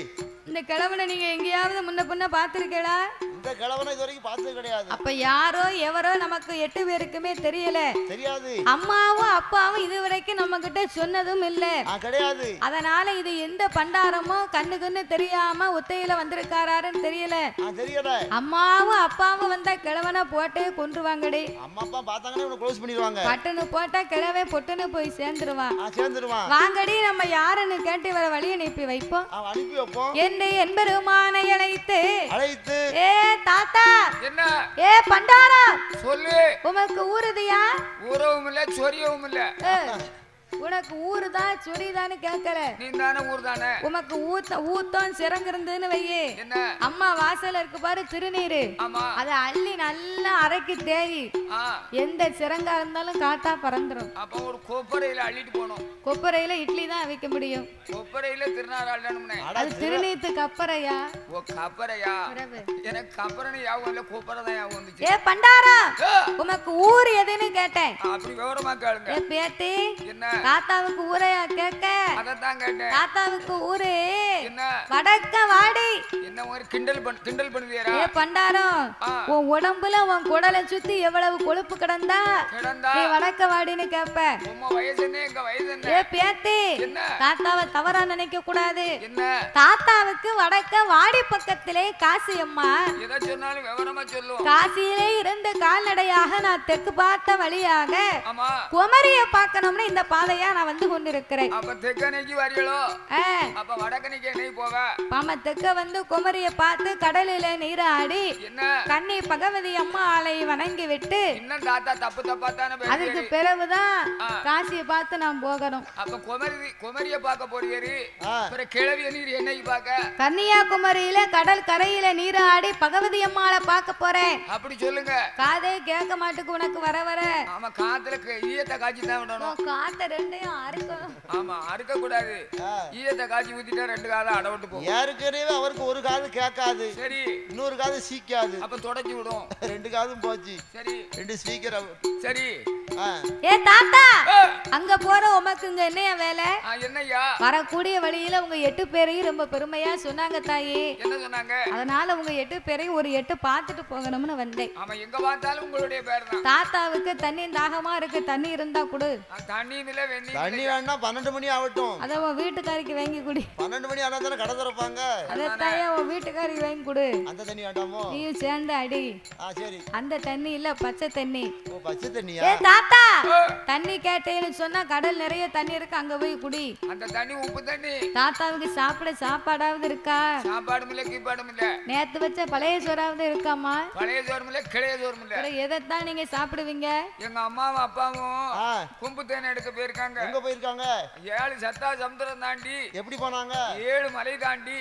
இந்த கிழவனை நீங்க எங்கேயாவது முன்ன பின்ன பாத்திருக்கீங்களா? இந்த கிழவனை இது வரைக்கும் பார்த்தது கிடையாது. அப்ப யாரோ எவரோ நமக்கு 8 பேருக்குமே தெரியல. தெரியாது. அம்மாவும் அப்பாவும் இது வரைக்கும் நம்ம கிட்ட சொன்னதும் இல்ல. கிடையாது. அதனால இது எந்த பண்டாரமோ கண்ணுக்குன்னு தெரியாம ஒத்தையில வந்திருக்காருன்னு தெரியல. தெரியல. அம்மாவும் அப்பாவும் வந்தா கிழவனை போட்டே கொன்றுவாங்கடி. அம்மா அப்பா பார்த்தாங்கன்னா இவனை க்ளோஸ் பண்ணிடுவாங்க. பட்டனு போட்டா கிழவே பொட்டுன்னு போய் சேர்ந்துருவான். சேர்ந்துருவான். வாங்கடி நம்ம யாருன்னு கேட்டு வர வழி அனுப்பி வைப்போம். அனுப்பி வைப்போம். என் பெருமானை அழைத்து ஏ தாத்தா, என்ன ஏ பண்டாரா, சொல்லு. உமக்கு ஊருதியா? ஊரவும் இல்ல சொரியவும் இல்ல. உனக்கு ஊருதான் சொரிதான்னு கேட்கல. நீ தானே ஊர் தானே. உமக்கு ஊத்தம் சிறங்கு இருந்துன்னு வையே. என்ன அம்மா வாசல்ல இருக்கு பாரு திருநீரு, அத அள்ளி நல்லா அரைக்கி தேவி எந்த சிறங்கா இருந்தாலும் காத்தா பறந்துரும். அப்ப ஒரு கொப்பரையில அள்ளிட்டு போனோம். கொப்பரையில இட்லி தான் வைக்க முடியும். கொப்பரையில திருநாள் அள்ளணும்னே. அது திருநீத்து கப்பரையா? ஓ கப்பரையா? எனக்கு கப்பரனை யாவும் இல்ல, கொப்பரை தான் யாவும் வந்துச்சு. ஏ பண்டாரா, உமக்கு ஊர் எதுன்னு கேட்டேன். அப்படி விவரமா கேளுங்க. ஏ பேத்தி, என்ன தாத்தாவுக்கு ஊரையா கேட்க? அதத்தான் கேட்டேன். தாத்தாவுக்கு ஊரு என்ன வடக்க வாடி. என்ன ஒரு கிண்டல் பண்ணுவீரா? ஏ பண்டாரம், உன் உடம்புல உன் குடலை சுத்தி எவ்வளவு கொழுப்பு கிடந்தா நீ வடக்க வாடின்னு கேப்ப. உம்மா வயசு என்ன, எங்க வயசு என்ன? ஏ பேத்தி, தாத்தாவை தவறா நினைக்க கூடாது. என்ன தாத்தாவுக்கு வடக்க வாடி பக்கத்திலே காசி அம்மா. எதை சொன்னாலும் விவரமா சொல்லுவோம். காசியிலே இருந்து கால்நடையாக நான் தெற்கு பார்த்த வழியாக குமரிய பார்க்கணும்னு இந்த பாதையா நான் வந்து கொண்டிருக்கிறேன். அப்ப தெற்கனைக்கு வரீங்களோ? அப்ப வடக்கனைக்கு என்ன போவ? பாம தெற்க வந்து குமரிய பார்த்து கடலில நீராடி கண்ணி பகவதி அம்மா ஆலை வணங்கி விட்டு இன்னும் தாத்தா தப்பு தப்பா தானே. அதுக்கு பிறகுதான் காசியை பார்த்து நான் போகணும். அப்ப குமரிய பார்க்க போறீரு. அப்புறம் கிழவிய நீர் என்னைக்கு பார்க்க? கன்னியாகுமரியில கடல் கரையில நீராடி பகவதி அம்மாளை பார்க்க போறேன். அப்படி சொல்லுங்க. காதே கேட்க மாட்டுக்கு உனக்கு வர வர. ஆமா காத்துல ஈயத்தை காய்ச்சி தான் விடணும். காத்த ரெண்டையும் அறுக்கணும். ஆமா அறுக்க கூடாது. ஈயத்தை காய்ச்சி ஊத்திட்டா 2 காலம் அடவிட்டு போகும். ஏற்கனவே அவருக்கு ஒரு காது கேட்காது. சரி. இன்னொரு காது சீக்காது. அப்ப தொடச்சி விடும். 2 காதும் போச்சு. சரி. 2 ஸ்பீக்கர். சரி. ஏ தாத்தா, அங்க போற உமக்கு இங்க என்னையா வேலை? என்னையா? வரக்கூடிய வழியில உங்க 8 பேரையும் ரொம்ப பெருமையா சொன்னாங்க தாயி. என்ன சொன்னாங்க? அதனால உங்க 8 பேரையும் ஒரு 8 பார்த்துட்டு போகணும்னு வந்தேன். ஆமா எங்க பார்த்தாலும் உங்களுடைய பேர் தான். தாத்தாவுக்கு தண்ணி தாகமா இருக்கு, தண்ணி இருந்தா குடு. தண்ணி இல்ல வெண்ணி. தண்ணி வேணா 12 மணி ஆகட்டும். அத உன் வீட்டுக்காரிக்கு வாங்கி குடி. 12 மணி ஆனா தானே கடை திறப்பாங்க. அத தாயா உன் வீட்டுக்காரிக்கு வாங்கி குடு. அந்த தண்ணி வேண்டாமோ? நீ சேர்ந்து அடி. சரி. அந்த தண்ணி இல்ல பச்சை தண்ணி. ஓ பச்சை தண்ணியா? ஏ தாத்தா, தண்ணி கேட்டேன்னு சொன்னா கடல் நிறைய தண்ணி இருக்கு, அங்க போய் குடி. அந்த தண்ணி உப்பு தண்ணி. தாத்தாவுக்கு சாப்பிட சாப்பாடாவது இருக்கா? சாப்பாடும் இல்ல கீப்பாடும் இல்ல. நேத்து வச்ச பழைய சோறாவது இருக்காமா? பழைய சோறும் இல்ல கிளைய சோறும் இல்ல. எதைத்தான் நீங்க சாப்பிடுவீங்க? எங்க அம்மாவும் அப்பாவும் கும்பு தேனை எடுக்க போயிருக்காங்க. எங்க போயிருக்காங்க? 7 சத்தா சமுத்திரம் தாண்டி. எப்படி போனாங்க? 7 மலை தாண்டி.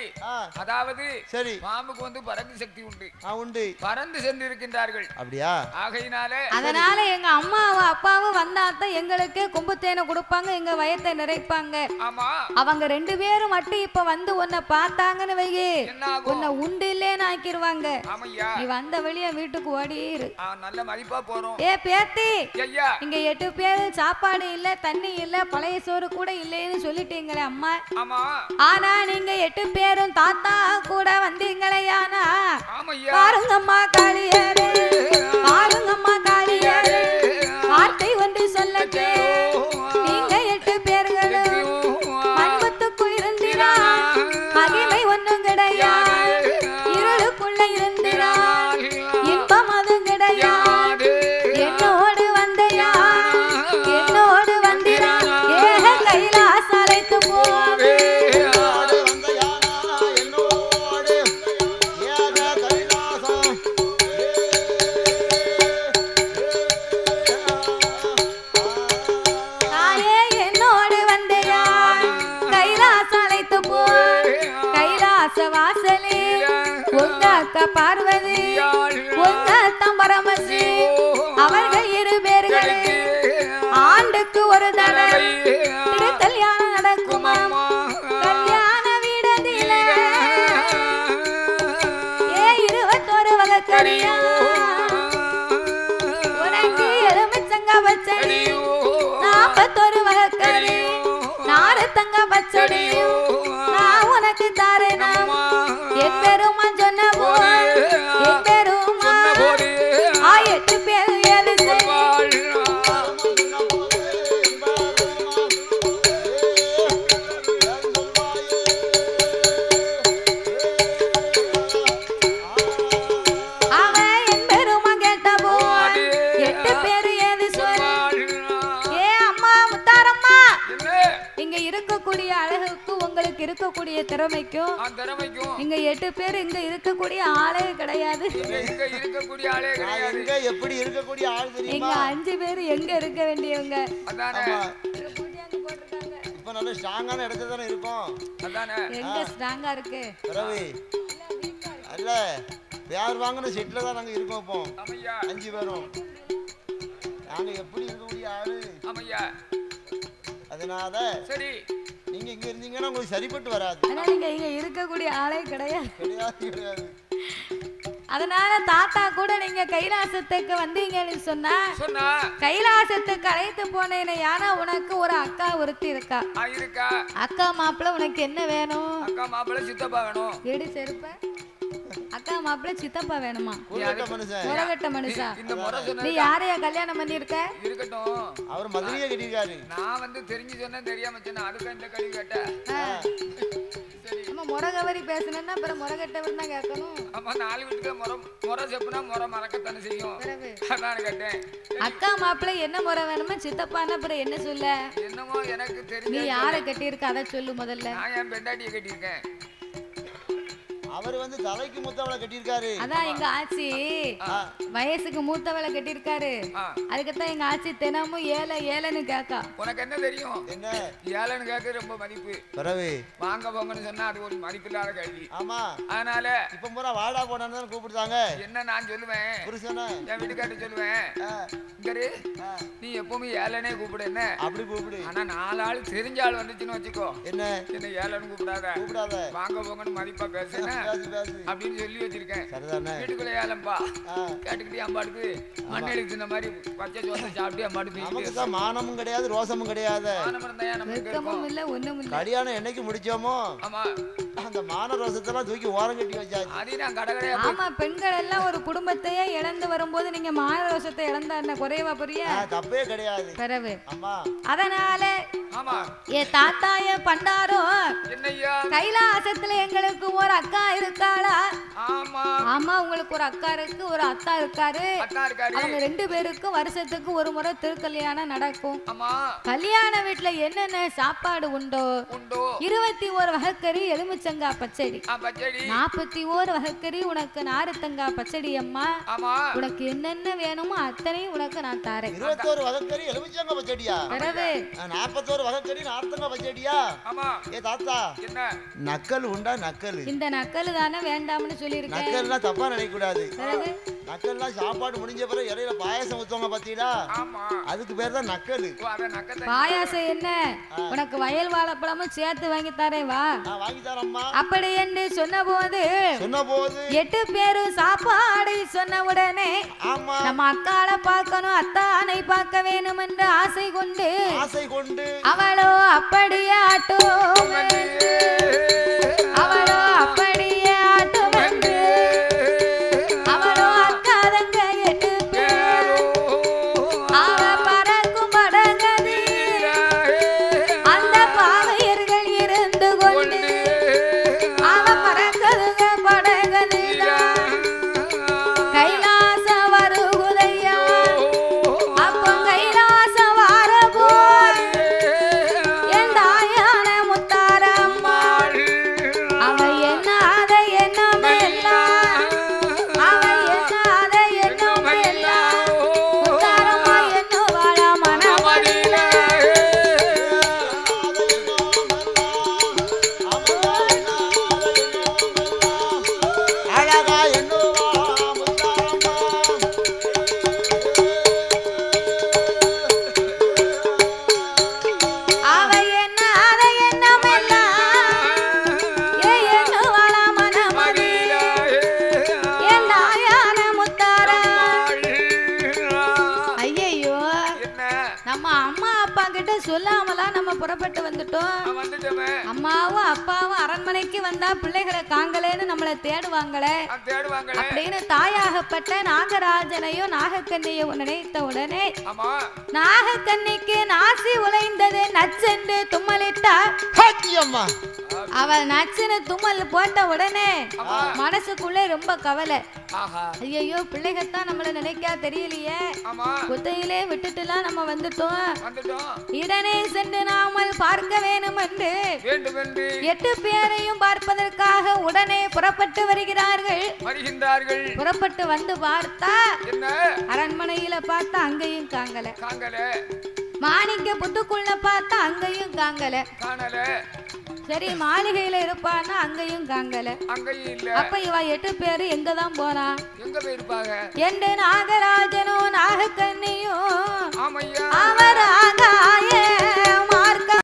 அதாவது சரி பாம்புக்கு வந்து பறந்து சக்தி உண்டு. உண்டு. பறந்து சென்று இருக்கின்றார்கள். அப்படியா? ஆகையினாலே அதனால எங்க அம்மாவும் அப்பாவும் வந்தாதான் எங்களுக்கு கும்பு தேனை கொடுப்பாங்க, எங்க வயத்தை நிறைப்பாங்க. ஆமா அவங்க 2 பேரும் மட்டும் இப்ப வந்து உன்னை பார்த்தாங்கன்னு வையே, உன்னை உண்டு இல்லேன்னு ஆக்கிடுவாங்க. நீ வந்த வழியா வீட்டுக்கு ஓடிரு. நல்ல மதிப்பா போறோம். ஏ பேத்தி, ஐயா இங்க 8 பேரு சாப்பாடு இல்ல, தண்ணி இல்ல, பழைய சோறு கூட இல்லைன்னு சொல்லிட்டீங்களே அம்மா. ஆமா. ஆனா நீங்க 8 பேரும் தாத்தா கூட வந்தீங்களேயானா ஆமையா பாருங்கம்மா காளியாரே, பாருங்கம்மா காளியாரே, வார்த்தை ஒன்று சொல்லட்டே. நீங்க 8 பேர்களும் மண்பத்துக்குள் இருந்திரா, மகிமை ஒன்றும் கிடையாது. இருளுக்குள்ள இருந்திரா, இன்பம் அதுவும் கிடையாது. என்னோடு வந்தையா, என்னோடு வந்திரா, ஏக கைலாச அழைத்து போவே. உங்க அக்கா பார்வதி உங்க அத்தம் பரமசி அவர்கள் இரு பேர்களுக்கு ஆண்டுக்கு ஒரு தடவை கல்யாணம் நடக்குமா கல்யாண வீடதில 21 வகக்கரியா உனக்கு எலுமிச்சங்க பச்சடி 41 வகக்கரி நாறு தங்க பச்சடி நான் உனக்கு தாரேனா என் பெருமா சொன்ன போது என் பெருமா 8 பேர் 7 செய்வாள் இருக்கக்கூடிய திறமைக்கும் இங்க 8 பேர் இங்க இருக்கக்கூடிய ஆளே கிடையாது. எப்படி இருக்கக்கூடிய ஆள் தெரியுமா? இங்க 5 பேர் எங்க இருக்க வேண்டியவங்க. இப்ப நல்ல ஸ்ட்ராங்கான இடத்துல தான இருக்கோம். அதானே எங்க ஸ்ட்ராங்கா இருக்கு ரவி? அல்ல யார் வாங்குன செட்ல தான் நாங்க இருக்கோம். இப்போ 5 பேரும் நாங்க எப்படி இருக்கக்கூடிய ஆளு. ஆமையா அதனால சரி நீங்க இங்க இருந்தீங்கன்னா உங்களுக்கு சரிப்பட்டு வராது. ஆனா நீங்க இங்க இருக்கக்கூடிய ஆளே கிடையாது. கிடையாது. அதனால தாத்தா கூட நீங்க கைலாசத்துக்கு வந்தீங்கன்னு சொன்னா கைலாசத்துக்கு அழைத்து போனேன்னு யாரா உனக்கு ஒரு அக்கா ஒருத்தி இருக்கா. அக்கா மாப்பிள்ள உனக்கு என்ன வேணும்? அக்கா மாப்பிள்ள சித்தப்பா வேணும். எடி செருப்ப அக்கா மாப்பிள்ள சித்தப்பா வேணுமா? முரகட்ட மனுஷா நீ யாரையா கல்யாணம் பண்ணி இருக்க? இருக்கட்டும் அவர் மதுரையை கட்டிருக்காரு. நான் வந்து தெரிஞ்சு சொன்ன தெரியாம சொன்ன அதுக்கு இந்த கல்வி கேட்டேன். நம்ம முரகவரி பேசணும்னா அப்புறம் முரகட்டவர் தான் கேட்கணும். ஆமா 4 வீட்டுக்கு முறை செப்புனா முறை மறக்கத்தானே செய்யும். அதான் கேட்டேன். அக்கா மாப்பிள்ள என்ன முறை வேணுமா? சித்தப்பான்னா அப்புறம் என்ன சொல்ல? என்னமோ எனக்கு தெரியும். நீ யாரை கட்டியிருக்க அதை சொல்லு முதல்ல. நான் என் பெண்டாட்டியை கட்டியிருக்கேன். அவர் வந்து தலைக்கு மூத்தவளை கட்டியிருக்காரு. அதான் எங்க ஆச்சி வயசுக்கு மூத்தவளை கட்டியிருக்காரு. அதுக்குத்தான் எங்க ஆச்சி தினமும் ஏழைன்னு கேட்கா. உனக்கு என்ன தெரியும்? என்ன ஏழைன்னு கேட்க ரொம்ப மதிப்பு. பரவே வாங்க போங்கன்னு சொன்னா அது ஒரு மதிப்பில்லாத கேள்வி. ஆமா அதனால இப்ப பூரா வாடா போடான்னு தான் கூப்பிடுறாங்க. என்ன நான் சொல்லுவேன் புருஷனா என் வீட்டுக்காரர் சொல்லுவேன். இங்கரு நீ எப்பவுமே ஏழைனே கூப்பிடு. என்ன அப்படி கூப்பிடு. ஆனா 4 ஆள் தெரிஞ்ச ஆள் வந்துச்சுன்னு வச்சுக்கோ. என்ன ஏழைன்னு கூப்பிடாத வாங்க போங்கன்னு மதிப்பா பேசுன அப்படின்னு சொல்லி வச்சிருக்கேன். வீட்டுக்குள்ள ஏலம்பா கேட்டுக்கிட்டே அம்பாடுக்கு மண்ணெடுத்து இந்த மாதிரி பச்சை சோசை சாப்பிட்டு அம்பாடுக்கு மானமும் கிடையாது ரோசமும் கிடையாது. கல்யாணம் என்னைக்கு முடிச்சோமோ அந்த மான ரோசத்தெல்லாம் தூக்கி ஓரம் கட்டி வச்சாச்சு. அதுதான் கடகடையா. ஆமா பெண்கள் எல்லாம் ஒரு குடும்பத்தையே இழந்து வரும்போது நீங்க மான ரோசத்தை இழந்தா என்ன குறைவா புரிய? தப்பே கிடையாது. பிறகு அதனால என் தாத்தா என் பண்டாரோ கைலாசத்துல எங்களுக்கு ஒரு அக்கா இருக்காளா? ஆமா உங்களுக்கு ஒரு அக்கா இருக்கு ஒரு அத்தா இருக்காரு. அவங்க 2 பேருக்கும் வருஷத்துக்கு ஒரு முறை திருக்கல்யாணம் நடக்கும். கல்யாண வீட்டுல என்னென்ன சாப்பாடு உண்டோ 21 வகைக்கறி எலுமிச்சங்கா பச்சடி 41 வகைக்கறி உனக்கு நாரத்தங்கா பச்சடி. அம்மா உனக்கு என்னென்ன வேணுமோ அத்தனையும் உனக்கு நான் தரேன். 21 வகைக்கறி எலுமிச்சங்கா பச்சடியா? 41 வகைக்கறி நாரத்தங்கா பச்சடியா? ஏ தாத்தா என்ன நக்கல் உண்டா? நக்கல் இந்த நக்கல் தானே வேண்டாம்னு சொல்லிருக்கேன். நக்கல்லாம் தப்பா நினைக்க கூடாது. நக்கல்லாம் சாப்பாடு முடிஞ்ச பிறகு இடையில பாயாசம் ஊத்துவாங்க பாத்தீங்களா? அதுக்கு பேர் தான் நக்கல். பாயாசம் என்ன உனக்கு வயல் வாழைப்பழமும் சேர்த்து வாங்கி தரேன் வா. வாங்கி தரேம்மா அப்படி என்று சொன்ன போது 8 பேரும் சாப்பாடு சொன்ன உடனே நம்ம அக்காளை பார்க்கணும் அத்தானை பார்க்க வேணும் என்று ஆசை கொண்டு அவளோ அப்படியே ஆட்டோ அவளோ அப்படியே ஆட்டோ வந்து அவளோ அக்காதங்க 8 பேரும் அவ பறக்கும் படகதி அந்த பாவையர்கள் இருந்து கொண்டு அவ பறக்குதுங்க படகதிதான் கைலாச வருகுதையா. அப்போ கைலாச வார போது என் தாயான முத்தாரம்மா சொல்லாமலா நம்ம புறப்பட்டு வந்துட்டோம். அம்மாவும் அப்பாவும் அரண்மனைக்கு வந்தா பிள்ளைகளை காங்கலேன்னு நம்மளை தேடுவாங்களே அப்படின்னு தாயாகப்பட்ட நாகராஜனையும் நாகக்கண்ணியும் நினைத்த உடனே நாகக்கண்ணிக்கு நாசி உழைந்தது நச்சென்று தும்மலிட்டா. அவள் நச்சுன்னு தும்மல் போட்ட உடனே மனசுக்குள்ளே ரொம்ப கவலை. ஐயோ பிள்ளைகத்தான் நம்மள நினைக்கா தெரியலையே, குத்தையிலே விட்டுட்டுலாம் நம்ம வந்துட்டோம். இடனே சென்று நாமல் பார்க்க வேணும் என்று 8 பேரையும் பார்ப்பதற்காக உடனே புறப்பட்டு வருகிறார்கள். புறப்பட்டு வந்து பார்த்தா அரண்மனையில பார்த்தா அங்கேயும் காங்கல, மாணிக்க புத்துக்குள்ள பார்த்தா அங்கேயும் காங்கல. சரி மாளிகையில இருப்பான்னா அங்கேயும் காங்கல. அப்ப இவ 8 பேரு எங்கதான் போனா? எங்க போயிருப்பாங்க என்று நாகராஜனோ